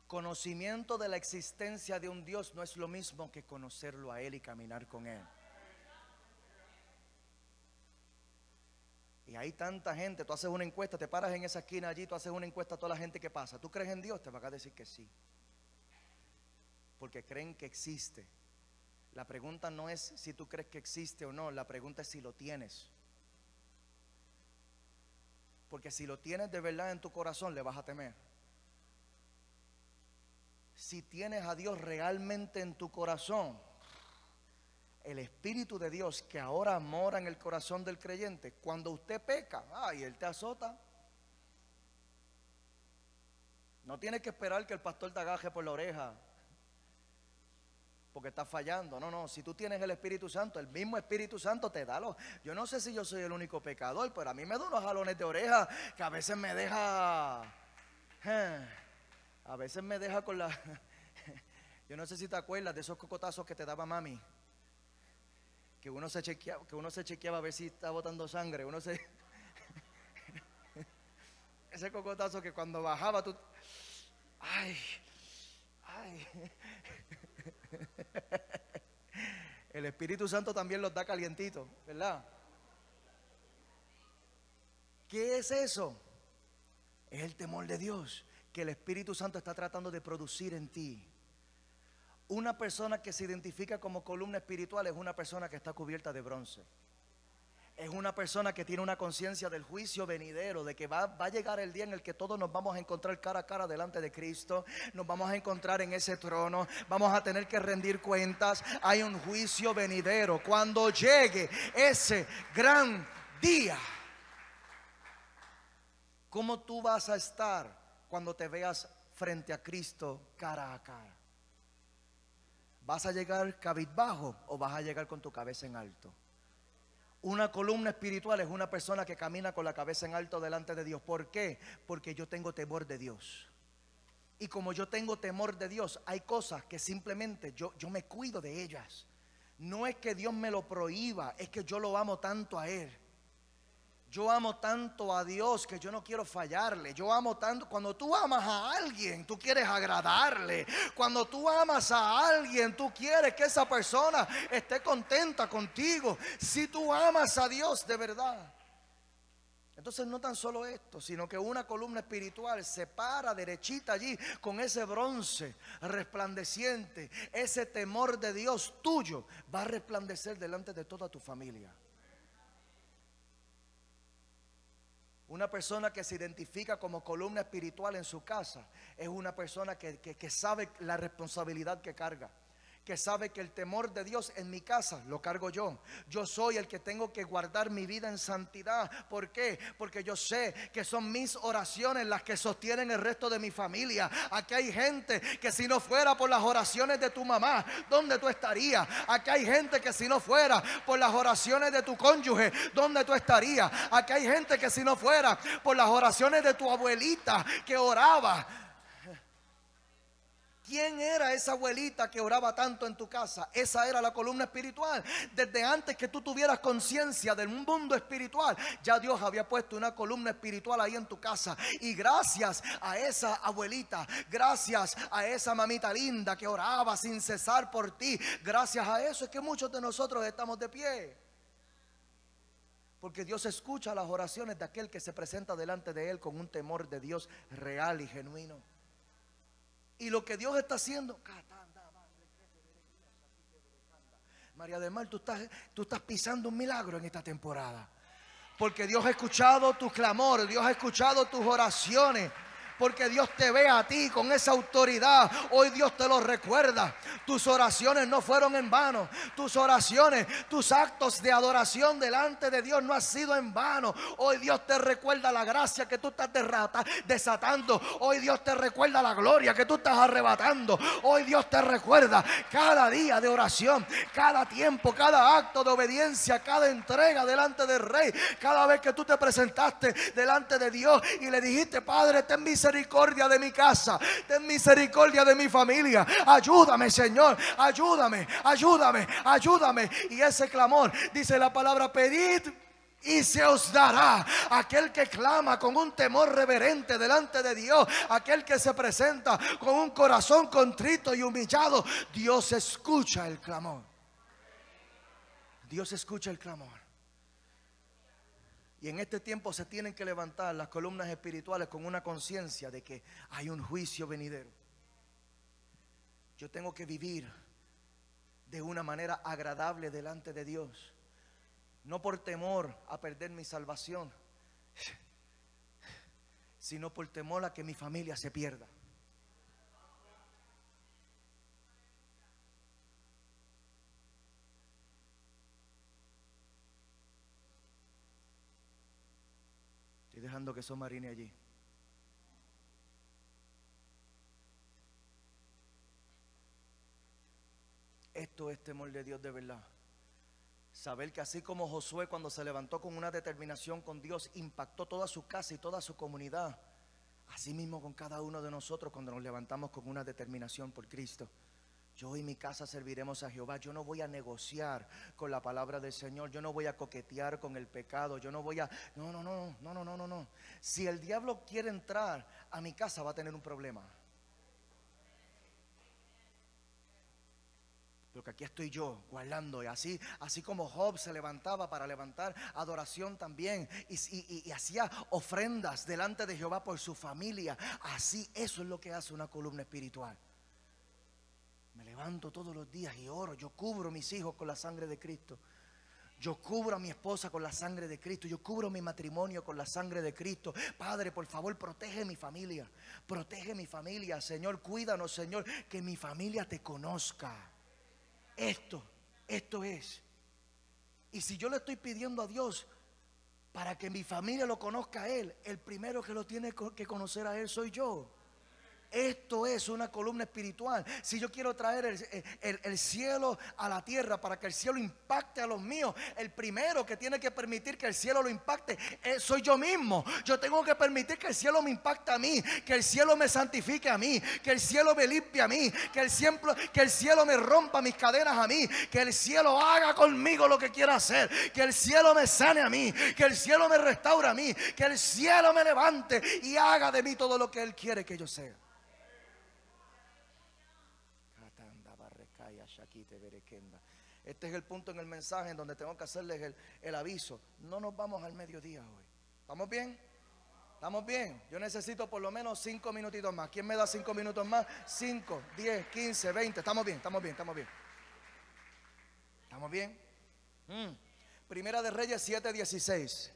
Conocimiento de la existencia de un Dios no es lo mismo que conocerlo a Él y caminar con Él. Y hay tanta gente, tú haces una encuesta, te paras en esa esquina allí, tú haces una encuesta a toda la gente que pasa. ¿Tú crees en Dios? Te van a decir que sí. Porque creen que existe. La pregunta no es si tú crees que existe o no, la pregunta es si lo tienes. Porque si lo tienes de verdad en tu corazón, le vas a temer. Si tienes a Dios realmente en tu corazón, el Espíritu de Dios que ahora mora en el corazón del creyente, cuando usted peca, y Él te azota. No tienes que esperar que el pastor te agaje por la oreja. porque estás fallando. No, no, si tú tienes el Espíritu Santo, el mismo Espíritu Santo te da los... Yo no sé si yo soy el único pecador, pero a mí me da unos jalones de oreja que a veces me deja... A veces me deja con la... Yo no sé si te acuerdas de esos cocotazos que te daba mami, que uno se chequeaba a ver si está botando sangre. Ese cocotazo que cuando bajaba tú... Ay. El Espíritu Santo también los da calientitos, ¿verdad? ¿Qué es eso? Es el temor de Dios que el Espíritu Santo está tratando de producir en ti. Una persona que se identifica como columna espiritual es una persona que está cubierta de bronce. Es una persona que tiene una conciencia del juicio venidero, de que va a llegar el día en el que todos nos vamos a encontrar cara a cara delante de Cristo. Nos vamos a encontrar en ese trono, vamos a tener que rendir cuentas. Hay un juicio venidero. Cuando llegue ese gran día, ¿cómo tú vas a estar cuando te veas frente a Cristo cara a cara? ¿Vas a llegar cabizbajo o vas a llegar con tu cabeza en alto? Una columna espiritual es una persona que camina con la cabeza en alto delante de Dios. ¿Por qué? Porque yo tengo temor de Dios. Y como yo tengo temor de Dios, hay cosas que simplemente yo me cuido de ellas. No es que Dios me lo prohíba, es que yo lo amo tanto a Él. Yo amo tanto a Dios que yo no quiero fallarle. Yo amo tanto. Cuando tú amas a alguien, tú quieres agradarle. Cuando tú amas a alguien, tú quieres que esa persona esté contenta contigo. Si tú amas a Dios de verdad. Entonces no tan solo esto, sino que una columna espiritual se para derechita allí con ese bronce resplandeciente. Ese temor de Dios tuyo va a resplandecer delante de toda tu familia. Una persona que se identifica como columna espiritual en su casa es una persona que sabe la responsabilidad que carga, que sabe que el temor de Dios en mi casa lo cargo yo. Yo soy el que tengo que guardar mi vida en santidad. ¿Por qué? Porque yo sé que son mis oraciones las que sostienen el resto de mi familia. Aquí hay gente que si no fuera por las oraciones de tu mamá, ¿dónde tú estarías? Aquí hay gente que si no fuera por las oraciones de tu cónyuge, ¿dónde tú estarías? Aquí hay gente que si no fuera por las oraciones de tu abuelita que oraba. ¿Quién era esa abuelita que oraba tanto en tu casa? Esa era la columna espiritual. Desde antes que tú tuvieras conciencia del mundo espiritual, ya Dios había puesto una columna espiritual ahí en tu casa. Y gracias a esa abuelita, gracias a esa mamita linda que oraba sin cesar por ti, gracias a eso es que muchos de nosotros estamos de pie. Porque Dios escucha las oraciones de aquel que se presenta delante de Él con un temor de Dios real y genuino. Y lo que Dios está haciendo, María del Mar, tú estás pisando un milagro en esta temporada. Porque Dios ha escuchado tu clamor, Dios ha escuchado tus oraciones. Porque Dios te ve a ti con esa autoridad. Hoy Dios te lo recuerda. Tus oraciones no fueron en vano. Tus oraciones, tus actos de adoración delante de Dios no han sido en vano. Hoy Dios te recuerda la gracia que tú estás desatando. Hoy Dios te recuerda la gloria que tú estás arrebatando. Hoy Dios te recuerda cada día de oración, cada tiempo, cada acto de obediencia, cada entrega delante del Rey. Cada vez que tú te presentaste delante de Dios y le dijiste: Padre, ten misericordia de mi casa, ten misericordia de mi familia, ayúdame, Señor, ayúdame, ayúdame, ayúdame. Y ese clamor, dice la palabra: pedid y se os dará. Aquel que clama con un temor reverente delante de Dios, aquel que se presenta con un corazón contrito y humillado, Dios escucha el clamor. Dios escucha el clamor. Y en este tiempo se tienen que levantar las columnas espirituales con una conciencia de que hay un juicio venidero. Yo tengo que vivir de una manera agradable delante de Dios. No por temor a perder mi salvación, sino por temor a que mi familia se pierda. Estoy dejando que eso marine allí. Esto es temor de Dios de verdad. Saber que así como Josué, cuando se levantó con una determinación con Dios, impactó toda su casa y toda su comunidad, así mismo con cada uno de nosotros cuando nos levantamos con una determinación por Cristo. Yo y mi casa serviremos a Jehová. Yo no voy a negociar con la palabra del Señor. Yo no voy a coquetear con el pecado. Yo no voy a... No. Si el diablo quiere entrar a mi casa, va a tener un problema. Porque aquí estoy yo guardando, y así como Job se levantaba para levantar adoración también y hacía ofrendas delante de Jehová por su familia, así eso es lo que hace una columna espiritual. Me levanto todos los días y oro. Yo cubro a mis hijos con la sangre de Cristo. Yo cubro a mi esposa con la sangre de Cristo. Yo cubro mi matrimonio con la sangre de Cristo. Padre, por favor, protege mi familia. Protege mi familia, Señor. Cuídanos, Señor, que mi familia te conozca. Esto es. Y si yo le estoy pidiendo a Dios para que mi familia lo conozca a Él, el primero que lo tiene que conocer a Él soy yo. Esto es una columna espiritual. Si yo quiero traer el cielo a la tierra para que el cielo impacte a los míos, el primero que tiene que permitir que el cielo lo impacte soy yo mismo. Yo tengo que permitir que el cielo me impacte a mí, que el cielo me santifique a mí, que el cielo me limpie a mí, que el cielo me rompa mis cadenas a mí, que el cielo haga conmigo lo que quiera hacer, que el cielo me sane a mí, que el cielo me restaure a mí, que el cielo me levante y haga de mí todo lo que Él quiere que yo sea. Este es el punto en el mensaje en donde tengo que hacerles el aviso. No nos vamos al mediodía hoy. ¿Estamos bien? ¿Estamos bien? Yo necesito por lo menos 5 minutitos más. ¿Quién me da 5 minutos más? 5, 10, 15, 20. Estamos bien. ¿Estamos bien? Primera de Reyes 7:16.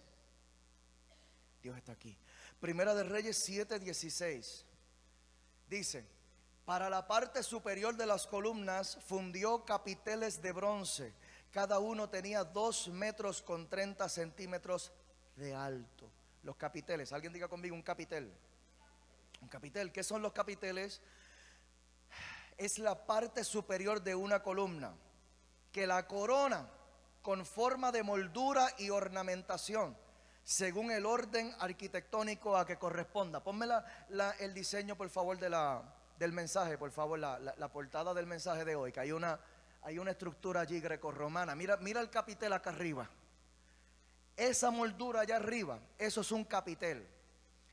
Dios está aquí. Primera de Reyes 7:16. Dice: para la parte superior de las columnas fundió capiteles de bronce. Cada uno tenía 2 metros con 30 centímetros de alto. Los capiteles, alguien diga conmigo un capitel. Un capitel, ¿qué son los capiteles? Es la parte superior de una columna que la corona con forma de moldura y ornamentación según el orden arquitectónico a que corresponda. Ponme el diseño, por favor, del mensaje, por favor, la portada del mensaje de hoy, que hay una estructura allí grecorromana. Mira el capitel acá arriba. Esa moldura allá arriba, eso es un capitel.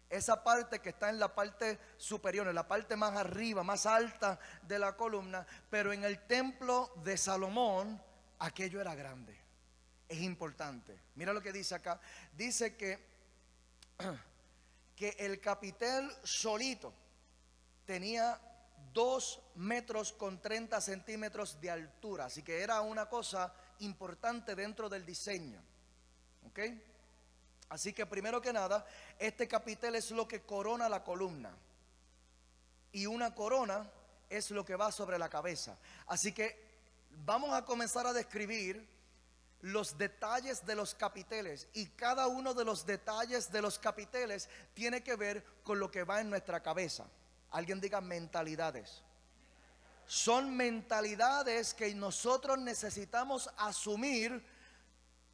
Esa parte que está en la parte superior, en la parte más arriba, más alta de la columna, pero en el templo de Salomón, aquello era grande. Es importante. Mira lo que dice acá. Dice que el capitel solito tenía 2 metros con 30 centímetros de altura. Así que era una cosa importante dentro del diseño. ¿Ok? Así que primero que nada, este capitel es lo que corona la columna. Y una corona es lo que va sobre la cabeza. Así que vamos a comenzar a describir los detalles de los capiteles. Y cada uno de los detalles de los capiteles tiene que ver con lo que va en nuestra cabeza. Alguien diga mentalidades. Son mentalidades que nosotros necesitamos asumir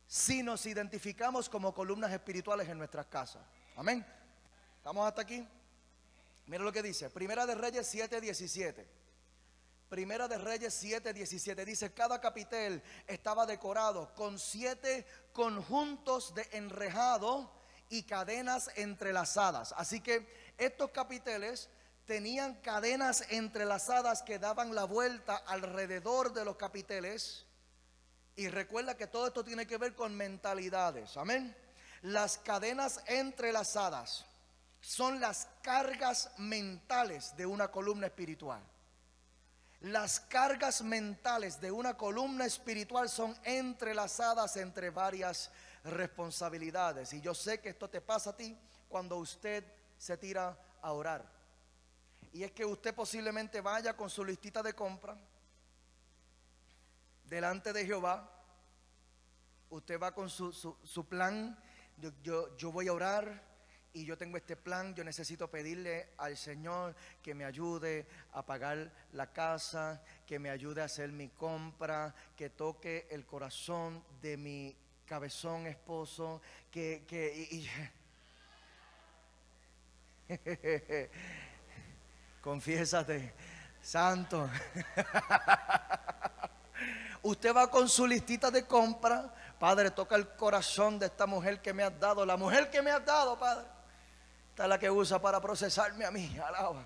si nos identificamos como columnas espirituales en nuestras casas. Amén. ¿Estamos hasta aquí? Mira lo que dice. Primera de Reyes 7:17. Primera de Reyes 7:17. Dice: cada capitel estaba decorado con 7 conjuntos de enrejado y cadenas entrelazadas. Así que estos capiteles tenían cadenas entrelazadas que daban la vuelta alrededor de los capiteles. Y recuerda que todo esto tiene que ver con mentalidades. Amén. Las cadenas entrelazadas son las cargas mentales de una columna espiritual. Las cargas mentales de una columna espiritual son entrelazadas entre varias responsabilidades. Y yo sé que esto te pasa a ti cuando usted se tira a orar. Y es que usted posiblemente vaya con su listita de compra delante de Jehová. Usted va con su plan. Yo voy a orar y yo tengo este plan, yo necesito pedirle al Señor que me ayude a pagar la casa, que me ayude a hacer mi compra, que toque el corazón de mi cabezón esposo, confiésate, santo. Usted va con su listita de compra. Padre, toca el corazón de esta mujer que me has dado. La mujer que me has dado, Padre, esta es la que usa para procesarme a mí. Alaba.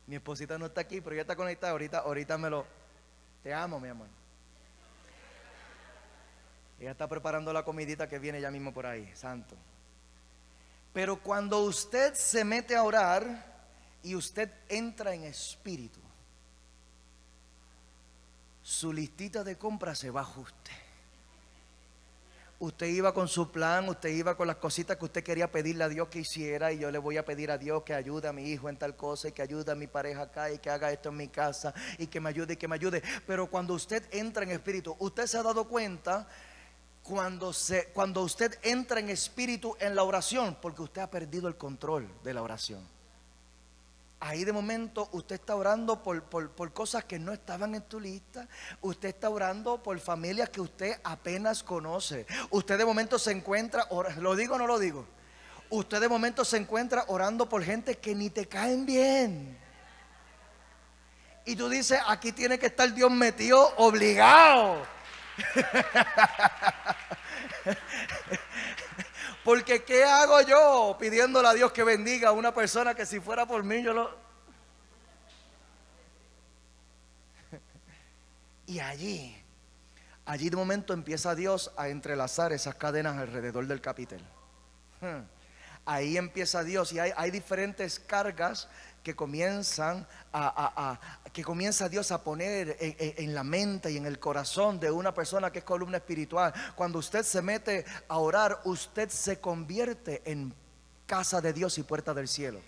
Mi esposita no está aquí, pero ya está conectada. Ahorita me lo... Te amo, mi amor. Ella está preparando la comidita que viene ya mismo por ahí. Santo. Pero cuando usted se mete a orar y usted entra en espíritu, su listita de compra se va a ajuste. Usted iba con su plan, usted iba con las cositas que usted quería pedirle a Dios que hiciera, y yo le voy a pedir a Dios que ayude a mi hijo en tal cosa, y que ayude a mi pareja acá, y que haga esto en mi casa, y que me ayude, y que me ayude. Pero cuando usted entra en espíritu, usted se ha dado cuenta cuando usted entra en espíritu en la oración, porque usted ha perdido el control de la oración. Ahí de momento usted está orando por cosas que no estaban en tu lista. Usted está orando por familias que usted apenas conoce. Usted de momento se encuentra, ¿lo digo o no lo digo? Usted de momento se encuentra orando por gente que ni te caen bien. Y tú dices, aquí tiene que estar Dios metido obligado. Porque ¿qué hago yo pidiéndole a Dios que bendiga a una persona que si fuera por mí yo lo... Y allí de momento empieza Dios a entrelazar esas cadenas alrededor del capitel. Ahí empieza Dios, y hay diferentes cargas que comienza Dios a poner en la mente y en el corazón de una persona que es columna espiritual. Cuando usted se mete a orar, usted se convierte en casa de Dios y puerta del cielo.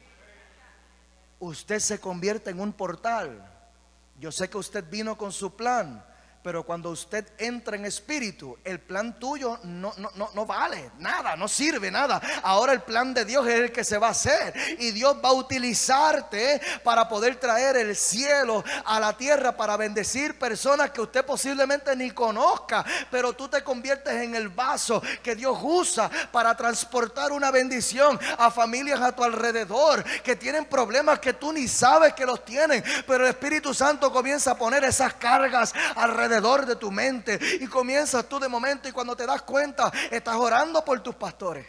Usted se convierte en un portal. Yo sé que usted vino con su plan, pero cuando usted entra en espíritu, el plan tuyo no vale nada, no sirve nada. Ahora el plan de Dios es el que se va a hacer, y Dios va a utilizarte para poder traer el cielo a la tierra, para bendecir personas que usted posiblemente ni conozca, pero tú te conviertes en el vaso que Dios usa para transportar una bendición a familias a tu alrededor que tienen problemas que tú ni sabes que los tienen, pero el Espíritu Santo comienza a poner esas cargas alrededor de tu mente, y comienzas tú de momento, y cuando te das cuenta estás orando por tus pastores,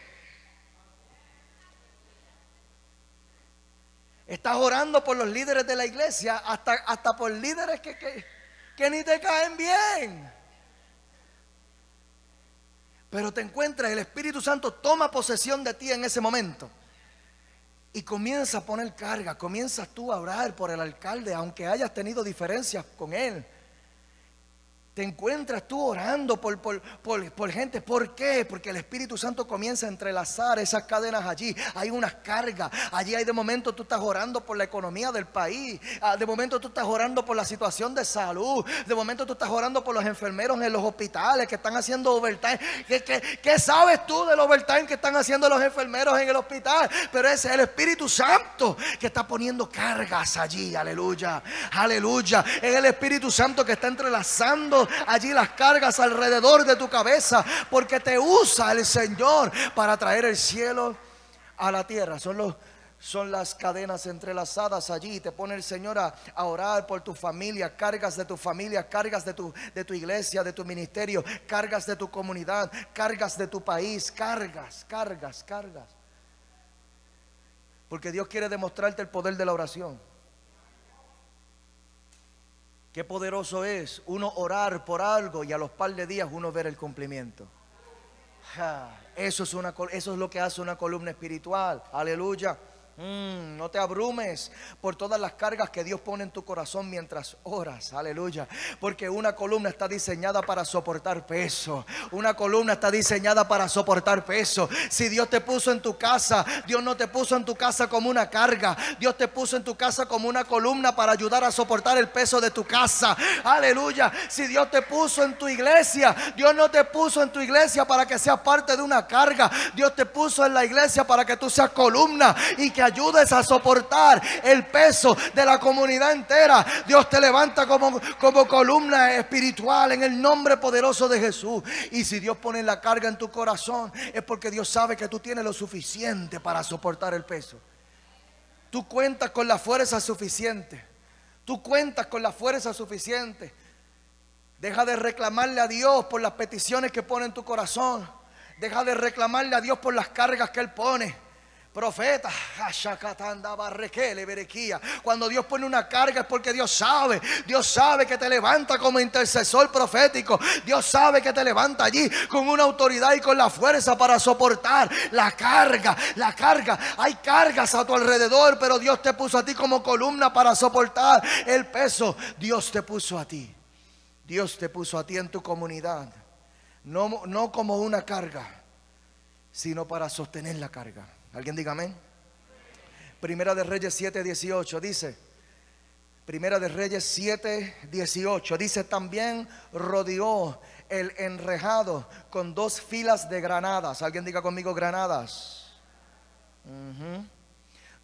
estás orando por los líderes de la iglesia, hasta por líderes que ni te caen bien, pero te encuentras, el Espíritu Santo toma posesión de ti en ese momento y comienza a poner carga. Comienzas tú a orar por el alcalde, aunque hayas tenido diferencias con él. Te encuentras tú orando por gente. ¿Por qué? Porque el Espíritu Santo comienza a entrelazar esas cadenas allí. Hay unas cargas. Allí hay de momento tú estás orando por la economía del país. De momento tú estás orando por la situación de salud. De momento tú estás orando por los enfermeros en los hospitales que están haciendo overtime. ¿Qué sabes tú del overtime que están haciendo los enfermeros en el hospital? Pero ese es el Espíritu Santo que está poniendo cargas allí. Aleluya, aleluya. Es el Espíritu Santo que está entrelazando allí las cargas alrededor de tu cabeza, porque te usa el Señor para traer el cielo a la tierra. Son las cadenas entrelazadas allí. Te pone el Señor a orar por tu familia, cargas de tu familia, cargas de tu iglesia, de tu ministerio, cargas de tu comunidad, cargas de tu país, cargas. Porque Dios quiere demostrarte el poder de la oración. Qué poderoso es uno orar por algo y a los par de días uno ver el cumplimiento. Eso es lo que hace una columna espiritual. Aleluya. No te abrumes por todas las cargas que Dios pone en tu corazón mientras oras, aleluya. Porque una columna está diseñada para soportar peso. Una columna está diseñada para soportar peso. Si Dios te puso en tu casa, Dios no te puso en tu casa como una carga. Dios te puso en tu casa como una columna para ayudar a soportar el peso de tu casa, aleluya. Si Dios te puso en tu iglesia, Dios no te puso en tu iglesia para que seas parte de una carga. Dios te puso en la iglesia para que tú seas columna y que ayudes a soportar el peso de la comunidad entera. Dios te levanta como columna espiritual en el nombre poderoso de Jesús. Y si Dios pone la carga en tu corazón, es porque Dios sabe que tú tienes lo suficiente para soportar el peso. Tú cuentas con la fuerza suficiente. Tú cuentas con la fuerza suficiente. Deja de reclamarle a Dios por las peticiones que pone en tu corazón. Deja de reclamarle a Dios por las cargas que Él pone. Profeta, cuando Dios pone una carga es porque Dios sabe que te levanta como intercesor profético. Dios sabe que te levanta allí con una autoridad y con la fuerza para soportar la carga. Hay cargas a tu alrededor, pero Dios te puso a ti como columna para soportar el peso. Dios te puso a ti. Dios te puso a ti en tu comunidad, no como una carga, sino para sostener la carga. ¿Alguien diga amén? Primera de Reyes 7:18 dice, Primera de Reyes 7:18 dice: también rodeó el enrejado con 2 filas de granadas. Alguien diga conmigo granadas.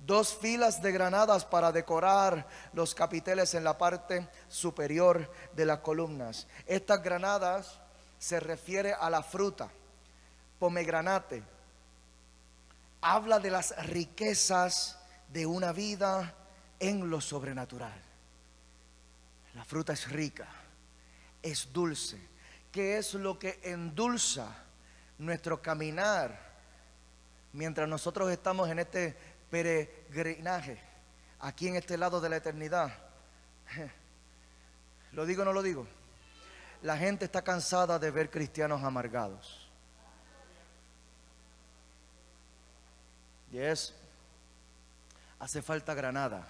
2 filas de granadas para decorar los capiteles en la parte superior de las columnas. Estas granadas se refiere a la fruta, pomegranate. Habla de las riquezas de una vida en lo sobrenatural. La fruta es rica, es dulce. ¿Qué es lo que endulza nuestro caminar mientras nosotros estamos en este peregrinaje aquí en este lado de la eternidad? ¿Lo digo o no lo digo? La gente está cansada de ver cristianos amargados. Yes. Hace falta granada.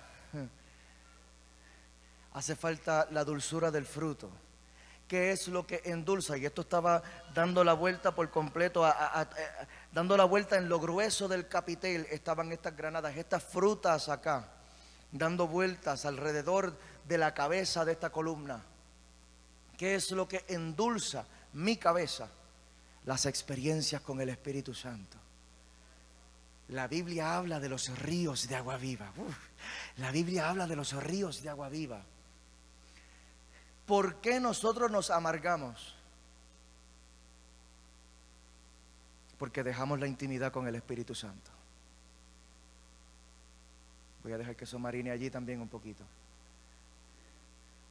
Hace falta la dulzura del fruto. ¿Qué es lo que endulza? Y esto estaba dando la vuelta por completo, dando la vuelta en lo grueso del capitel. Estaban estas granadas, estas frutas acá, dando vueltas alrededor de la cabeza de esta columna. ¿Qué es lo que endulza mi cabeza? Las experiencias con el Espíritu Santo. La Biblia habla de los ríos de agua viva. La Biblia habla de los ríos de agua viva. ¿Por qué nosotros nos amargamos? Porque dejamos la intimidad con el Espíritu Santo. Voy a dejar que eso marine allí también un poquito.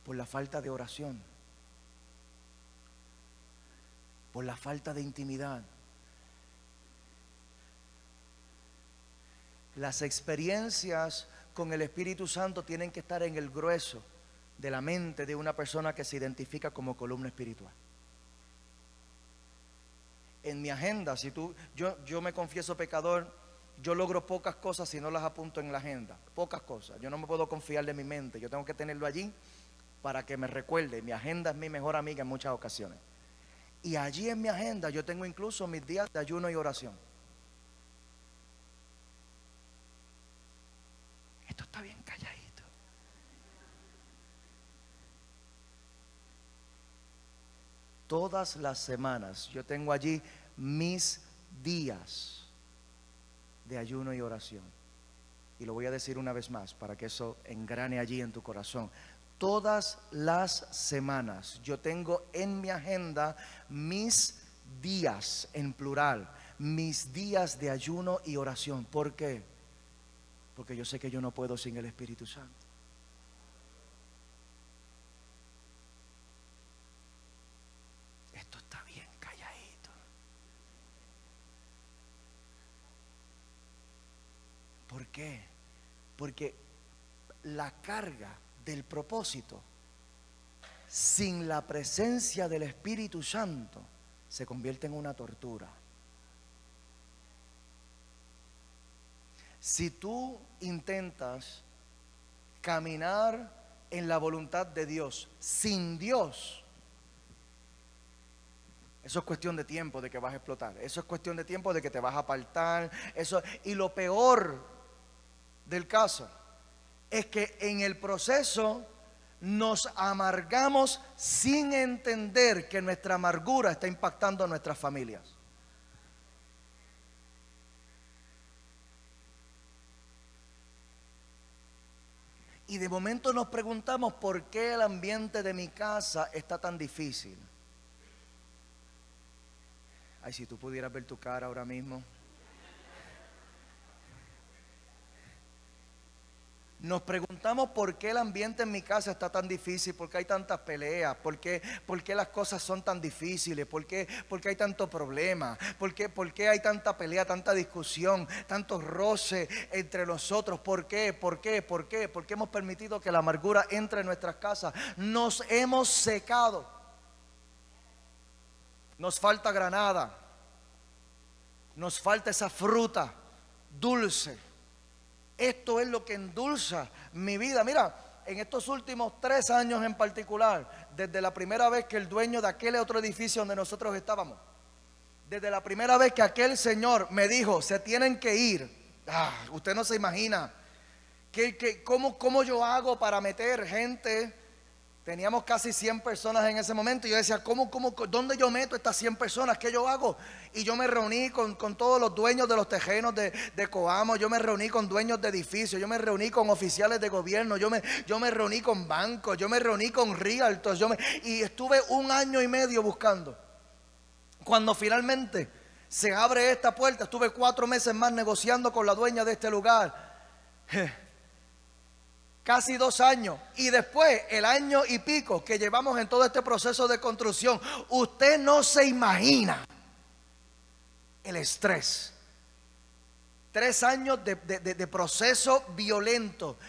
Por la falta de oración. Por la falta de intimidad. Las experiencias con el Espíritu Santo tienen que estar en el grueso de la mente de una persona que se identifica como columna espiritual. En mi agenda, yo me confieso pecador, yo logro pocas cosas si no las apunto en la agenda. Pocas cosas. Yo no me puedo confiar de mi mente. Yo tengo que tenerlo allí para que me recuerde. Mi agenda es mi mejor amiga en muchas ocasiones. Y allí en mi agenda yo tengo incluso mis días de ayuno y oración. Esto está bien calladito. Todas las semanas yo tengo allí mis días de ayuno y oración. Y lo voy a decir una vez más para que eso engrane allí en tu corazón. Todas las semanas yo tengo en mi agenda mis días, en plural, mis días de ayuno y oración. ¿Por qué? Porque yo sé que yo no puedo sin el Espíritu Santo. Esto está bien calladito. ¿Por qué? Porque la carga del propósito sin la presencia del Espíritu Santo se convierte en una tortura. Si tú intentas caminar en la voluntad de Dios sin Dios, eso es cuestión de tiempo de que vas a explotar. Eso es cuestión de tiempo de que te vas a apartar. Y lo peor del caso es que en el proceso nos amargamos sin entender que nuestra amargura está impactando a nuestras familias. Y de momento nos preguntamos por qué el ambiente de mi casa está tan difícil. Ay, si tú pudieras ver tu cara ahora mismo. Nos preguntamos por qué el ambiente en mi casa está tan difícil, por qué hay tantas peleas, por qué las cosas son tan difíciles, por qué hay tanto problema, por qué hay tanta pelea, tanta discusión, tantos roces entre nosotros, por qué hemos permitido que la amargura entre en nuestras casas. Nos hemos secado. Nos falta granada, nos falta esa fruta dulce. Esto es lo que endulza mi vida. Mira, en estos últimos 3 años en particular, desde la primera vez que el dueño de aquel otro edificio donde nosotros estábamos, desde la primera vez que aquel señor me dijo, se tienen que ir. Usted no se imagina cómo yo hago para meter gente. Teníamos casi 100 personas en ese momento y yo decía, ¿dónde yo meto estas 100 personas? ¿Qué yo hago? Y yo me reuní con todos los dueños de los terrenos de Coamo, yo me reuní con dueños de edificios, yo me reuní con oficiales de gobierno, yo me reuní con bancos, yo me reuní con realtors, y estuve 1 año y medio buscando. Cuando finalmente se abre esta puerta, estuve 4 meses más negociando con la dueña de este lugar. Casi 2 años, y después el año y pico que llevamos en todo este proceso de construcción, usted no se imagina el estrés. 3 años de proceso violento.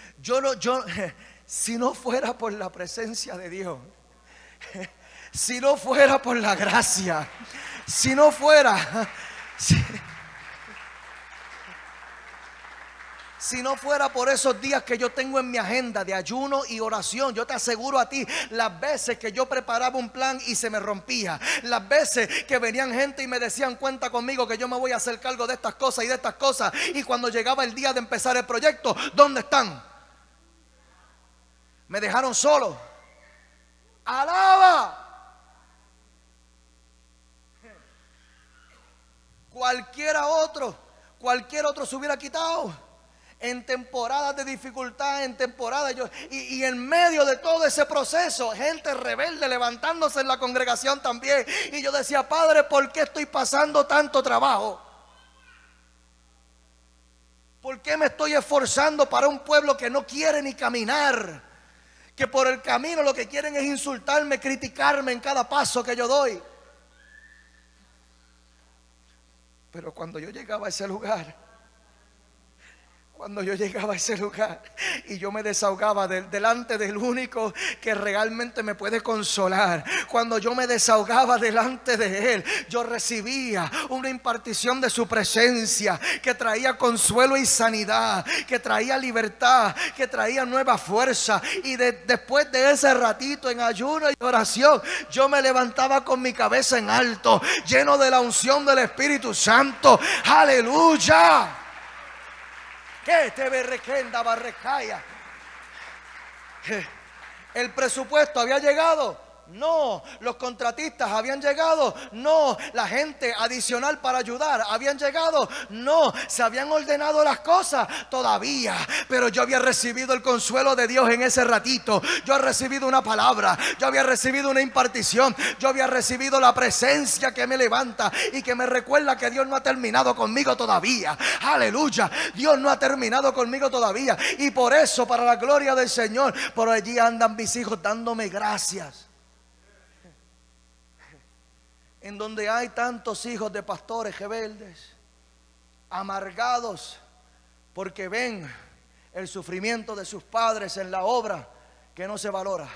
Si no fuera por la presencia de Dios, si no fuera por la gracia, si no fuera por esos días que yo tengo en mi agenda de ayuno y oración, yo te aseguro a ti, las veces que yo preparaba un plan y se me rompía, las veces que venían gente y me decían, cuenta conmigo que yo me voy a hacer cargo de estas cosas y de estas cosas, y cuando llegaba el día de empezar el proyecto, ¿dónde están? Me dejaron solo. ¡Alaba! Cualquier otro se hubiera quitado. En temporadas de dificultad, en temporadas y en medio de todo ese proceso, gente rebelde levantándose en la congregación también. Y yo decía, Padre, ¿por qué estoy pasando tanto trabajo? ¿Por qué me estoy esforzando para un pueblo que no quiere ni caminar? Que por el camino lo que quieren es insultarme, criticarme en cada paso que yo doy. Pero cuando yo llegaba a ese lugar, y yo me desahogaba delante del único que realmente me puede consolar, cuando yo me desahogaba delante de Él, yo recibía una impartición de su presencia que traía consuelo y sanidad, que traía libertad, que traía nueva fuerza. Y después de ese ratito en ayuno y oración, yo me levantaba con mi cabeza en alto, lleno de la unción del Espíritu Santo. ¡Aleluya! ¿Qué te berrequenda barrecaya? ¿El presupuesto había llegado? No. ¿Los contratistas habían llegado? No. ¿La gente adicional para ayudar habían llegado? No. ¿Se habían ordenado las cosas? Todavía. Pero yo había recibido el consuelo de Dios en ese ratito. Yo había recibido una palabra, yo había recibido una impartición, yo había recibido la presencia que me levanta y que me recuerda que Dios no ha terminado conmigo todavía. Aleluya. Dios no ha terminado conmigo todavía. Y por eso, para la gloria del Señor, por allí andan mis hijos dándome gracias. En donde hay tantos hijos de pastores rebeldes, amargados porque ven el sufrimiento de sus padres en la obra que no se valora.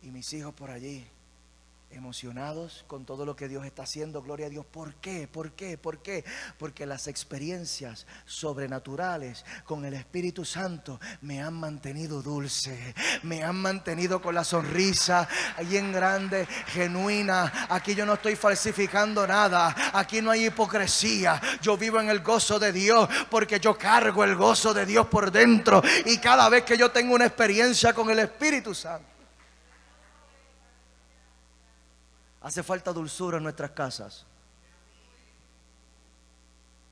Y mis hijos por allí emocionados con todo lo que Dios está haciendo. Gloria a Dios. ¿Por qué? ¿Por qué? ¿Por qué? Porque las experiencias sobrenaturales con el Espíritu Santo me han mantenido dulce, me han mantenido con la sonrisa bien grande, genuina. Aquí yo no estoy falsificando nada, aquí no hay hipocresía. Yo vivo en el gozo de Dios porque yo cargo el gozo de Dios por dentro, y cada vez que yo tengo una experiencia con el Espíritu Santo, hace falta dulzura en nuestras casas.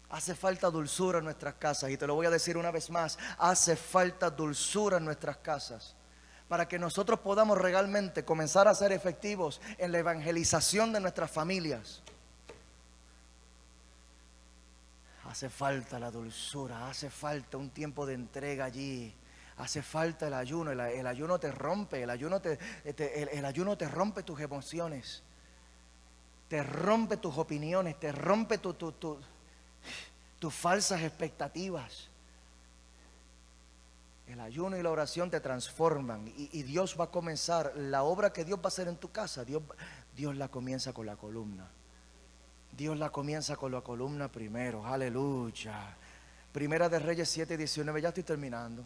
Hace falta dulzura en nuestras casas. Y te lo voy a decir una vez más. Hace falta dulzura en nuestras casas, para que nosotros podamos realmente comenzar a ser efectivos en la evangelización de nuestras familias. Hace falta la dulzura. Hace falta un tiempo de entrega allí. Hace falta el ayuno. El ayuno te rompe. El ayuno te rompe tus emociones. Te rompe tus opiniones, te rompe tus falsas expectativas. El ayuno y la oración te transforman, y Dios va a comenzar la obra que Dios va a hacer en tu casa. Dios la comienza con la columna. Dios la comienza con la columna primero. Aleluya. Primera de Reyes 7:19. Ya estoy terminando.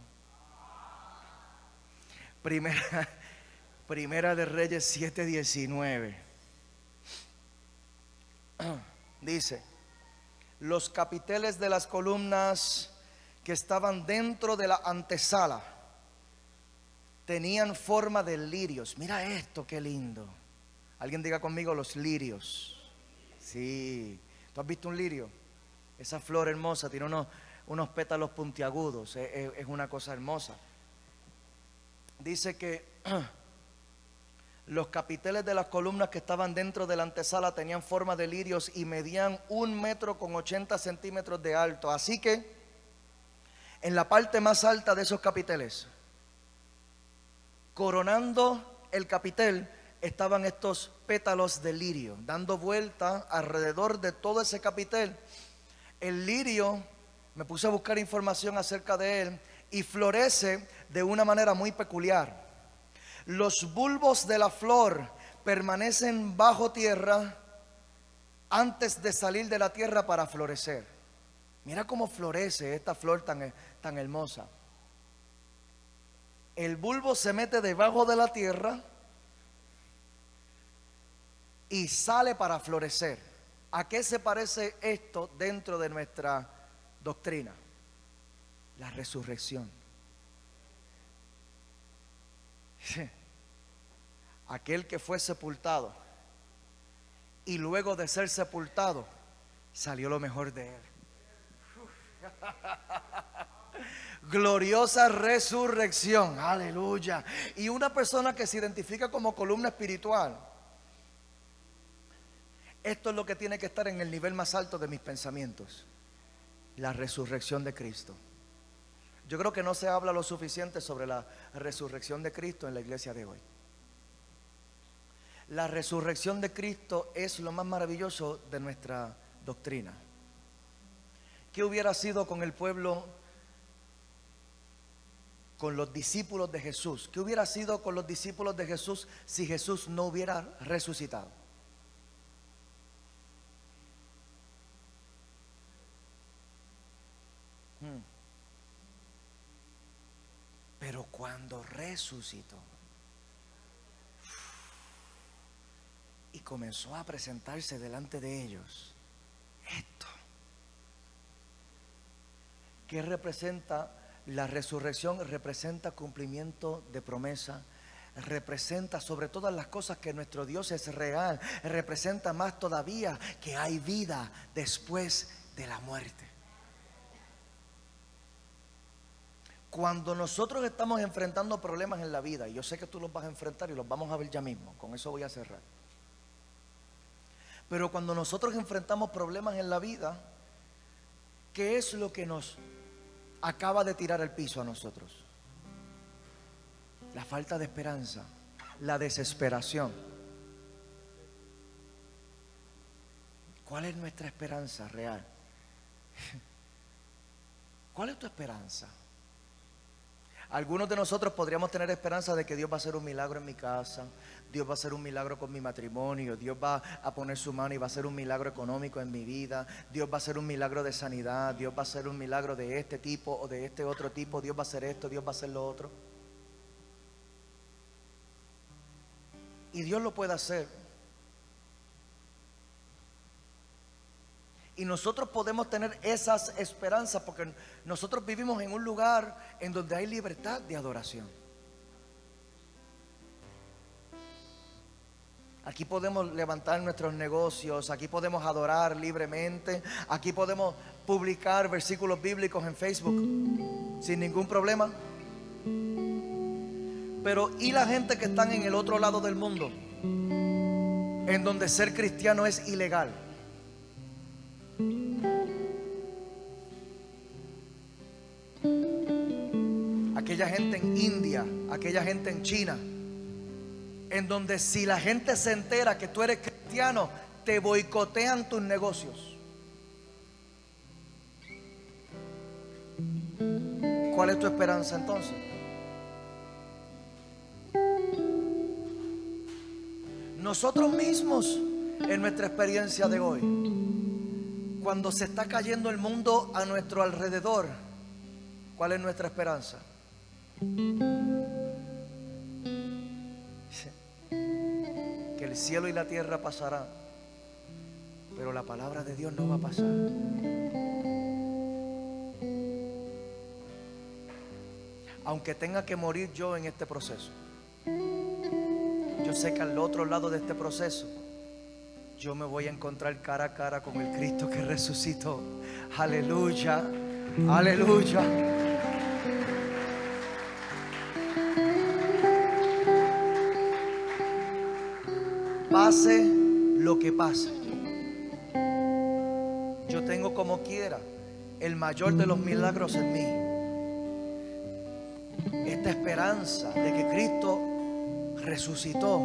Primera de Reyes 7:19. Dice: los capiteles de las columnas que estaban dentro de la antesala tenían forma de lirios. Mira esto, qué lindo. Alguien diga conmigo: los lirios. Sí. ¿Tú has visto un lirio? Esa flor hermosa tiene unos pétalos puntiagudos. Es una cosa hermosa. Dice que los capiteles de las columnas que estaban dentro de la antesala tenían forma de lirios y medían 1,80 m de alto. Así que en la parte más alta de esos capiteles, coronando el capitel, estaban estos pétalos de lirio, dando vuelta alrededor de todo ese capitel. El lirio, me puse a buscar información acerca de él, y florece de una manera muy peculiar. Los bulbos de la flor permanecen bajo tierra antes de salir de la tierra para florecer. Mira cómo florece esta flor tan hermosa. El bulbo se mete debajo de la tierra y sale para florecer. ¿A qué se parece esto dentro de nuestra doctrina? La resurrección. Aquel que fue sepultado y luego de ser sepultado salió lo mejor de él. Gloriosa resurrección, aleluya. Y una persona que se identifica como columna espiritual, esto es lo que tiene que estar en el nivel más alto de mis pensamientos: la resurrección de Cristo. Yo creo que no se habla lo suficiente sobre la resurrección de Cristo en la iglesia de hoy. La resurrección de Cristo es lo más maravilloso de nuestra doctrina. ¿Qué hubiera sido con el pueblo, con los discípulos de Jesús? ¿Qué hubiera sido con los discípulos de Jesús si Jesús no hubiera resucitado? Pero cuando resucitó y comenzó a presentarse delante de ellos, esto, ¿qué representa? La resurrección representa cumplimiento de promesa, representa sobre todas las cosas que nuestro Dios es real, representa más todavía que hay vida después de la muerte. Cuando nosotros estamos enfrentando problemas en la vida, y yo sé que tú los vas a enfrentar y los vamos a ver ya mismo, con eso voy a cerrar. Pero cuando nosotros enfrentamos problemas en la vida, ¿qué es lo que nos acaba de tirar al piso a nosotros? La falta de esperanza, la desesperación. ¿Cuál es nuestra esperanza real? ¿Cuál es tu esperanza? Algunos de nosotros podríamos tener esperanza de que Dios va a hacer un milagro en mi casa, Dios va a hacer un milagro con mi matrimonio, Dios va a poner su mano y va a hacer un milagro económico en mi vida, Dios va a hacer un milagro de sanidad, Dios va a hacer un milagro de este tipo o de este otro tipo, Dios va a hacer esto, Dios va a hacer lo otro. Y Dios lo puede hacer. Y nosotros podemos tener esas esperanzas porque nosotros vivimos en un lugar en donde hay libertad de adoración. Aquí podemos levantar nuestros negocios, aquí podemos adorar libremente, aquí podemos publicar versículos bíblicos en Facebook sin ningún problema. Pero ¿y la gente que están en el otro lado del mundo, en donde ser cristiano es ilegal? Aquella gente en India, aquella gente en China, en donde si la gente se entera que tú eres cristiano, te boicotean tus negocios. ¿Cuál es tu esperanza entonces? Nosotros mismos, en nuestra experiencia de hoy, cuando se está cayendo el mundo a nuestro alrededor, ¿cuál es nuestra esperanza? Que el cielo y la tierra pasarán, pero la palabra de Dios no va a pasar. Aunque tenga que morir yo en este proceso, yo sé que al otro lado de este proceso yo me voy a encontrar cara a cara con el Cristo que resucitó. Aleluya, aleluya. Pase lo que pase, yo tengo como quiera el mayor de los milagros en mí. Esta esperanza de que Cristo resucitó.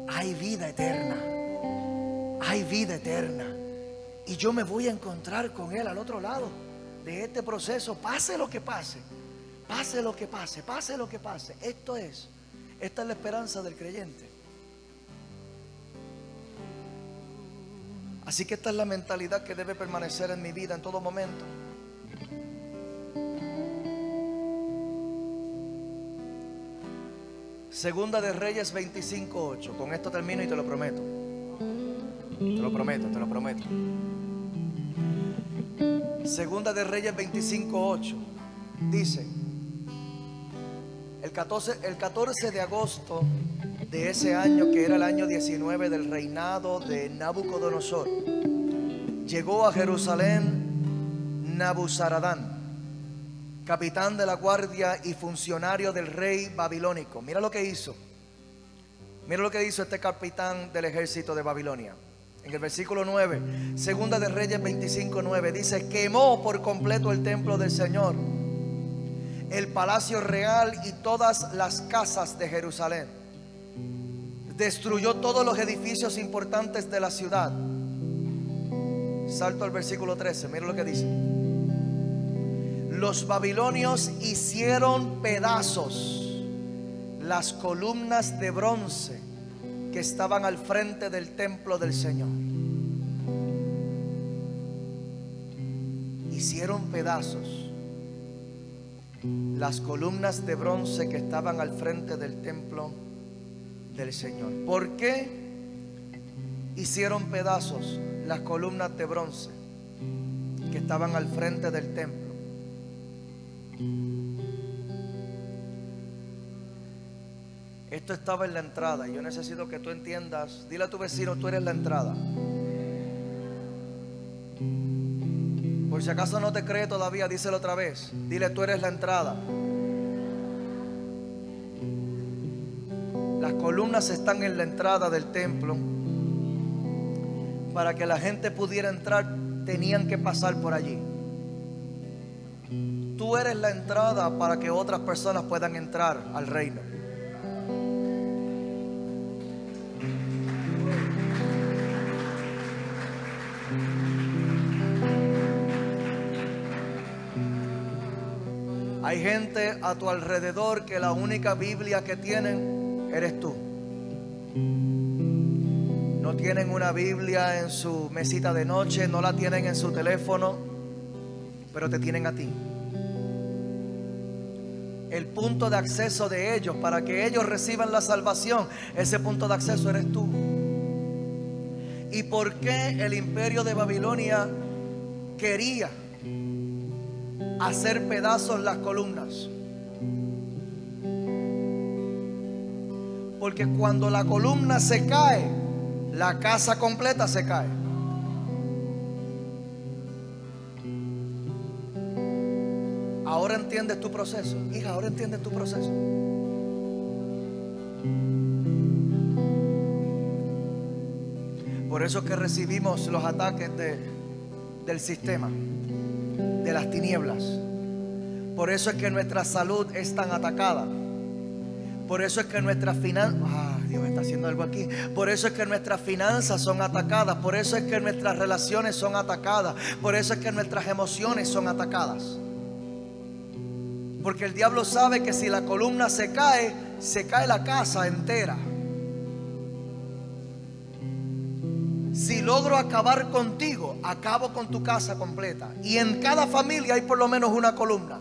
Hay vida eterna. Hay vida eterna. Y yo me voy a encontrar con Él al otro lado de este proceso. Pase lo que pase. Pase lo que pase. Pase lo que pase. Esta es la esperanza del creyente. Así que esta es la mentalidad que debe permanecer en mi vida en todo momento. Segunda de Reyes 25:8. Con esto termino y te lo prometo. Te lo prometo, te lo prometo. Segunda de Reyes 25:8 dice: el 14 de agosto de ese año, que era el año 19 del reinado de Nabucodonosor, llegó a Jerusalén Nabuzaradán, capitán de la guardia y funcionario del rey babilónico. Mira lo que hizo. Mira lo que hizo este capitán del ejército de Babilonia. En el versículo 9, Segunda de Reyes 25:9 dice: quemó por completo el templo del Señor, el palacio real y todas las casas de Jerusalén. Destruyó todos los edificios importantes de la ciudad. Salto al versículo 13. Mira lo que dice: los babilonios hicieron pedazos las columnas de bronce que estaban al frente del templo del Señor. Hicieron pedazos las columnas de bronce que estaban al frente del templo del Señor. ¿Por qué hicieron pedazos las columnas de bronce que estaban al frente del templo? Esto estaba en la entrada y yo necesito que tú entiendas. Dile a tu vecino: tú eres la entrada. Por si acaso no te cree todavía, díselo otra vez. Dile: tú eres la entrada. Las columnas están en la entrada del templo. Para que la gente pudiera entrar, tenían que pasar por allí. Tú eres la entrada para que otras personas puedan entrar al reino. Hay gente a tu alrededor que la única Biblia que tienen eres tú. No tienen una Biblia en su mesita de noche, no la tienen en su teléfono, pero te tienen a ti. El punto de acceso de ellos, para que ellos reciban la salvación, ese punto de acceso eres tú. ¿Y por qué el imperio de Babilonia quería hacer pedazos las columnas? Porque cuando la columna se cae, la casa completa se cae. Ahora entiendes tu proceso, hija, ahora entiendes tu proceso. Por eso es que recibimos los ataques del sistema, de las tinieblas. Por eso es que nuestra salud es tan atacada. Por eso es que nuestras finanzas, Dios está haciendo algo aquí. Por eso es que nuestras finanzas son atacadas. Por eso es que nuestras relaciones son atacadas. Por eso es que nuestras emociones son atacadas. Porque el diablo sabe que si la columna se cae la casa entera. Si logro acabar contigo, acabo con tu casa completa. Y en cada familia hay por lo menos una columna.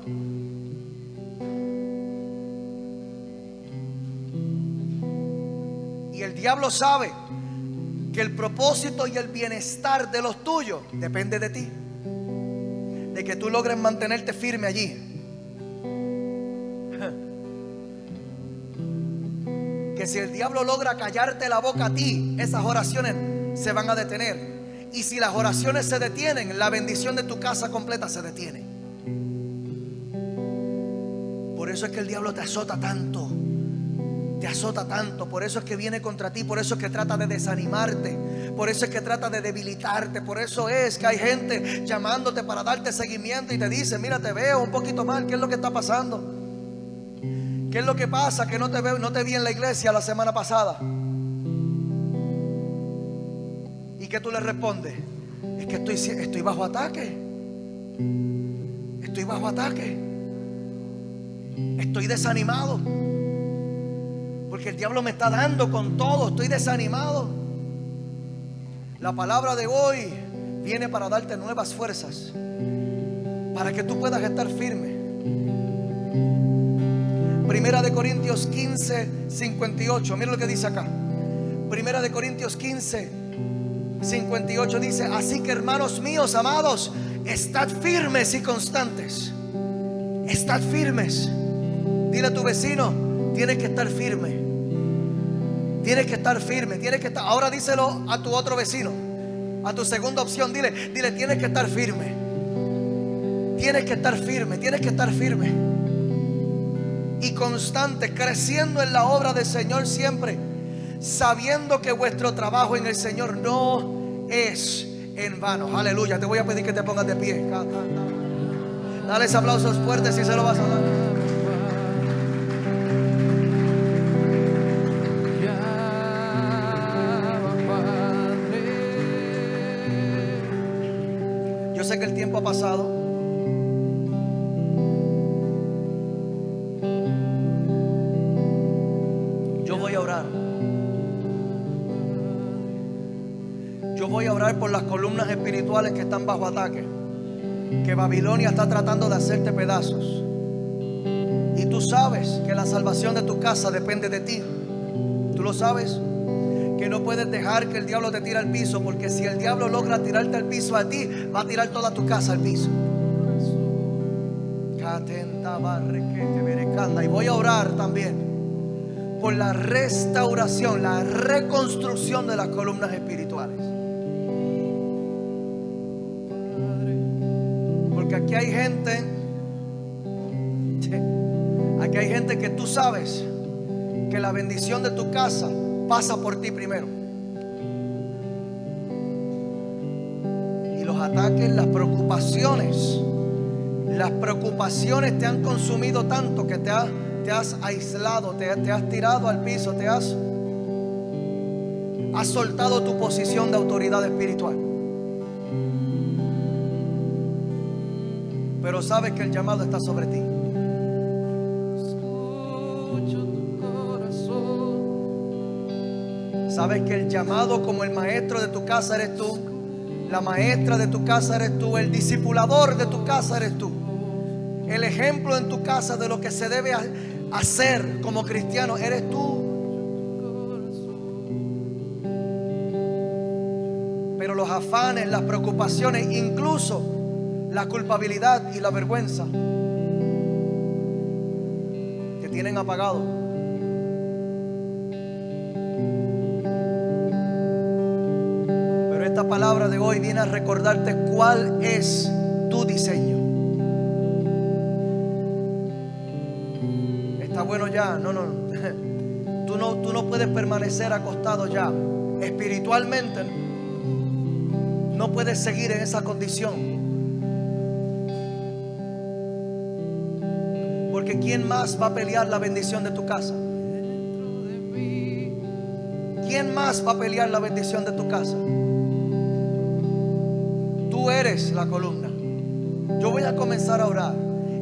Y el diablo sabe que el propósito y el bienestar de los tuyos depende de ti. De que tú logres mantenerte firme allí. Que si el diablo logra callarte la boca a ti, esas oraciones se van a detener. Y si las oraciones se detienen, la bendición de tu casa completa se detiene. Por eso es que el diablo te azota tanto. Te azota tanto. Por eso es que viene contra ti. Por eso es que trata de desanimarte. Por eso es que trata de debilitarte. Por eso es que hay gente llamándote para darte seguimiento y te dice: mira, te veo un poquito mal. ¿Qué es lo que está pasando? ¿Qué es lo que pasa? Que no te vi en la iglesia la semana pasada. ¿Y qué tú le respondes? Es que estoy bajo ataque. Estoy bajo ataque. Estoy desanimado. Porque el diablo me está dando con todo. Estoy desanimado. La palabra de hoy viene para darte nuevas fuerzas, para que tú puedas estar firme. Primera de Corintios 15, 58. Mira lo que dice acá. Primera de Corintios 15, 58 dice: así que, hermanos míos amados, estad firmes y constantes. Estad firmes. Dile a tu vecino: tienes que estar firme. Tienes que estar firme. Tienes que estar. Ahora díselo a tu otro vecino, a tu segunda opción. Dile: tienes que estar firme. Tienes que estar firme. Tienes que estar firme y constante, creciendo en la obra del Señor siempre, sabiendo que vuestro trabajo en el Señor no es en vano. Aleluya. Te voy a pedir que te pongas de pie. Dale ese aplausos fuertes si se lo vas a dar. Yo sé que el tiempo ha pasado. Yo voy a orar por las columnas espirituales que están bajo ataque, que Babilonia está tratando de hacerte pedazos. Y tú sabes que la salvación de tu casa depende de ti. Tú lo sabes, que no puedes dejar que el diablo te tire al piso, porque si el diablo logra tirarte al piso a ti, va a tirar toda tu casa al piso. Y voy a orar también por la restauración, la reconstrucción de las columnas espirituales. Porque aquí hay gente que tú sabes que la bendición de tu casa pasa por ti primero. Y los ataques, las preocupaciones te han consumido tanto que te has aislado, te has tirado al piso, has soltado tu posición de autoridad espiritual. Pero sabes que el llamado está sobre ti. Sabes que el llamado como el maestro de tu casa eres tú, la maestra de tu casa eres tú, el discipulador de tu casa eres tú, el ejemplo en tu casa de lo que se debe hacer como cristiano eres tú. Pero los afanes, las preocupaciones, incluso la culpabilidad y la vergüenza te tienen apagado. Pero esta palabra de hoy viene a recordarte cuál es tu diseño. Está bueno ya, no. Tú no puedes permanecer acostado ya. Espiritualmente no puedes seguir en esa condición. Porque ¿quién más va a pelear la bendición de tu casa? ¿Quién más va a pelear la bendición de tu casa? Tú eres la columna. Yo voy a comenzar a orar.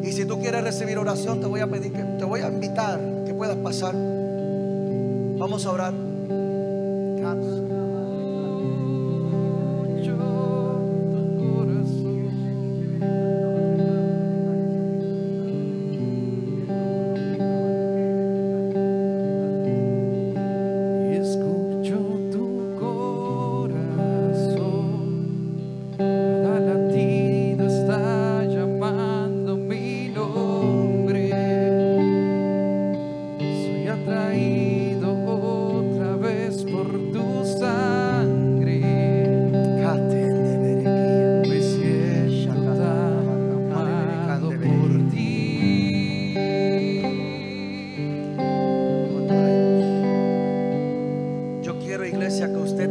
Y si tú quieres recibir oración, te voy a pedir te voy a invitar que puedas pasar. Vamos a orar.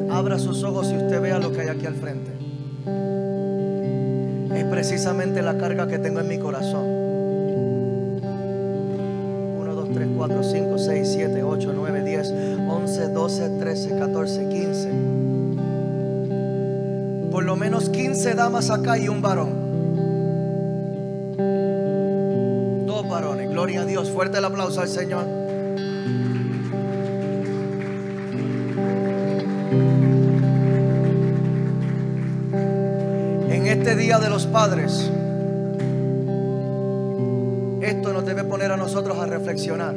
Abra sus ojos y usted vea lo que hay aquí al frente. Es precisamente la carga que tengo en mi corazón. 1, 2, 3, 4, 5, 6, 7, 8, 9, 10, 11, 12, 13, 14, 15. Por lo menos 15 damas acá y un varón. 2 varones. Gloria a Dios. Fuerte el aplauso al Señor. Este día de los padres, esto nos debe poner a nosotros a reflexionar.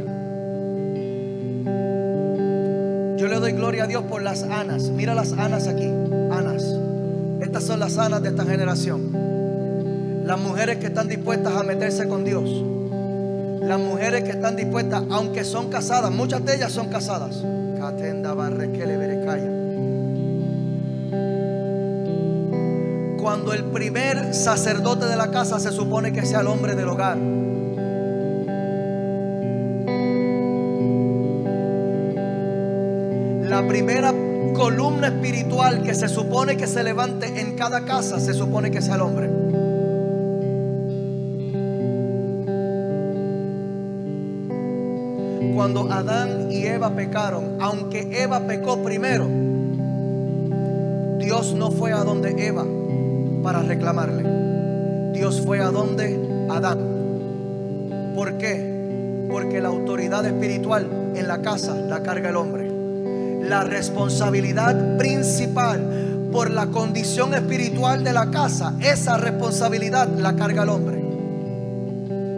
Yo le doy gloria a Dios por las Anas. Mira las Anas aquí, Anas. Estas son las Anas de esta generación. Las mujeres que están dispuestas a meterse con Dios. Las mujeres que están dispuestas, aunque son casadas, muchas de ellas son casadas. Cuando el primer sacerdote de la casa se supone que sea el hombre del hogar. La primera columna espiritual que se supone que se levante en cada casa se supone que sea el hombre. Cuando Adán y Eva pecaron, aunque Eva pecó primero, Dios no fue a donde Eva para reclamarle. Dios fue a donde Adán. ¿Por qué? Porque la autoridad espiritual en la casa la carga el hombre. La responsabilidad principal por la condición espiritual de la casa, esa responsabilidad la carga el hombre.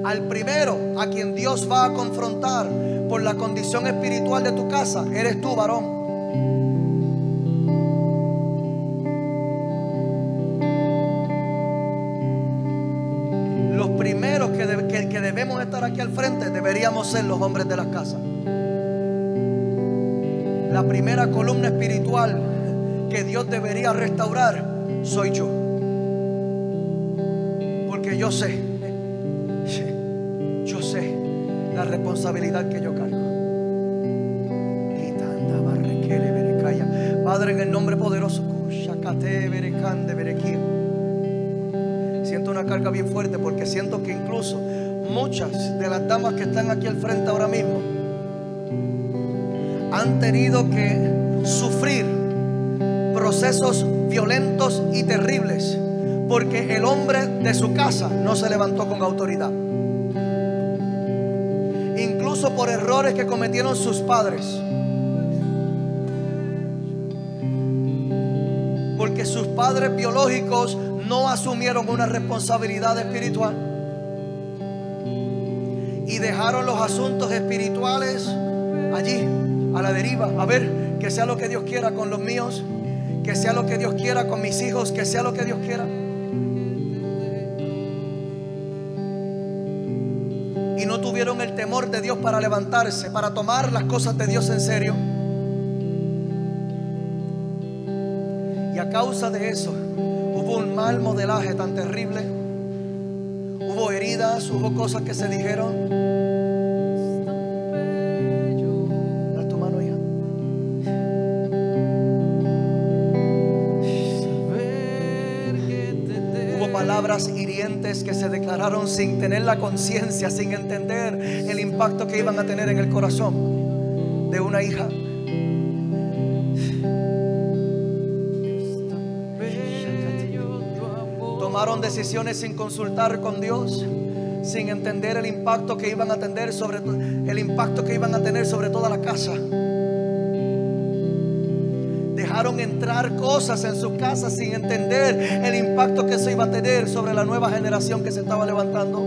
Al primero a quien Dios va a confrontar por la condición espiritual de tu casa eres tú, varón. Que debemos estar aquí al frente deberíamos ser los hombres de las casas. La primera columna espiritual que Dios debería restaurar soy yo, porque yo sé la responsabilidad que yo cargo. Padre, en el nombre poderoso, siento una carga bien fuerte, porque siento que incluso muchas de las damas que están aquí al frente ahora mismo han tenido que sufrir procesos violentos y terribles porque el hombre de su casa no se levantó con autoridad, incluso por errores que cometieron sus padres. porque sus padres biológicos no asumieron una responsabilidad espiritual y dejaron los asuntos espirituales allí, a la deriva. A ver, que sea lo que Dios quiera con los míos, que sea lo que Dios quiera con mis hijos, que sea lo que Dios quiera. Y no tuvieron el temor de Dios para levantarse, para tomar las cosas de Dios en serio. Y a causa de eso hubo un mal modelaje tan terrible. Hubo heridas, hubo cosas que se dijeron. Da tu mano, hija. Hubo palabras hirientes que se declararon sin tener la conciencia, sin entender el impacto que iban a tener en el corazón de una hija. Tomaron decisiones sin consultar con Dios, sin entender el impacto que iban a tener sobre toda la casa. Dejaron entrar cosas en sus casas sin entender el impacto que eso iba a tener sobre la nueva generación que se estaba levantando.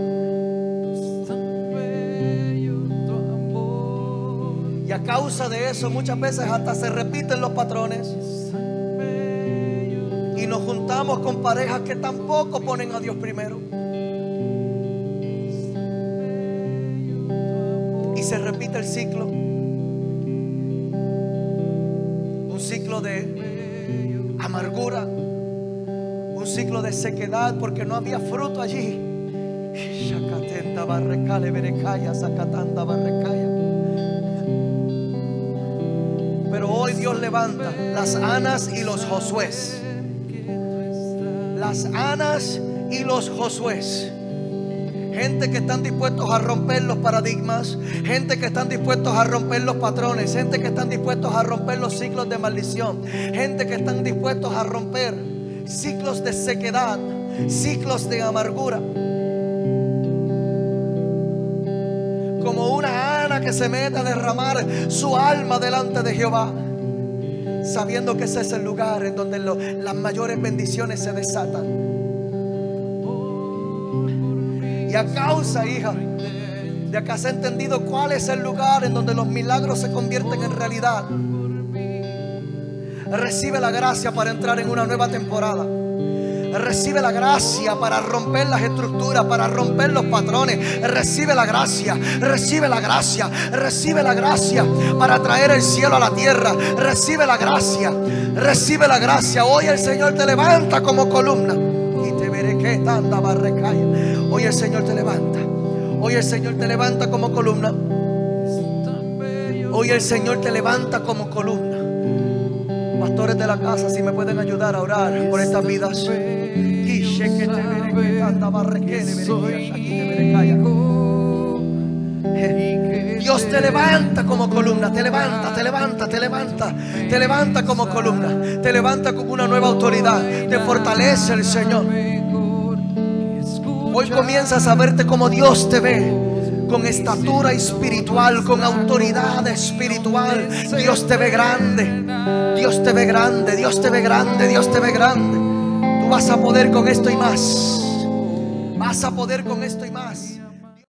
Y a causa de eso muchas veces hasta se repiten los patrones. Y nos juntamos con parejas que tampoco ponen a Dios primero. Y se repite el ciclo. Un ciclo de amargura. Un ciclo de sequedad porque no había fruto allí. Pero hoy Dios levanta las Anas y los Josués. Las Anas y los Josués. Gente que están dispuestos a romper los paradigmas, gente que están dispuestos a romper los patrones, gente que están dispuestos a romper los ciclos de maldición, gente que están dispuestos a romper ciclos de sequedad, ciclos de amargura. Como una Ana que se mete a derramar su alma delante de Jehová, sabiendo que ese es el lugar en donde las mayores bendiciones se desatan. Y a causa, hija, de que has entendido cuál es el lugar en donde los milagros se convierten en realidad, recibe la gracia para entrar en una nueva temporada. Recibe la gracia para romper las estructuras, para romper los patrones. Recibe la gracia, recibe la gracia, recibe la gracia para traer el cielo a la tierra. Recibe la gracia, recibe la gracia. Hoy el Señor te levanta como columna. Y te veré que tanta barrecaya. Hoy el Señor te levanta. Hoy el Señor te levanta como columna. Hoy el Señor te levanta como columna. Pastores de la casa, si me pueden ayudar a orar por estas vidas. Dios te levanta como columna, te levanta, te levanta, te levanta, te levanta como columna, te levanta como una nueva autoridad, te fortalece el Señor. Hoy comienzas a verte como Dios te ve, con estatura espiritual, con autoridad espiritual. Dios te ve grande, Dios te ve grande, Dios te ve grande, Dios te ve grande. Tú vas a poder con esto y más. Vas a poder con esto y más.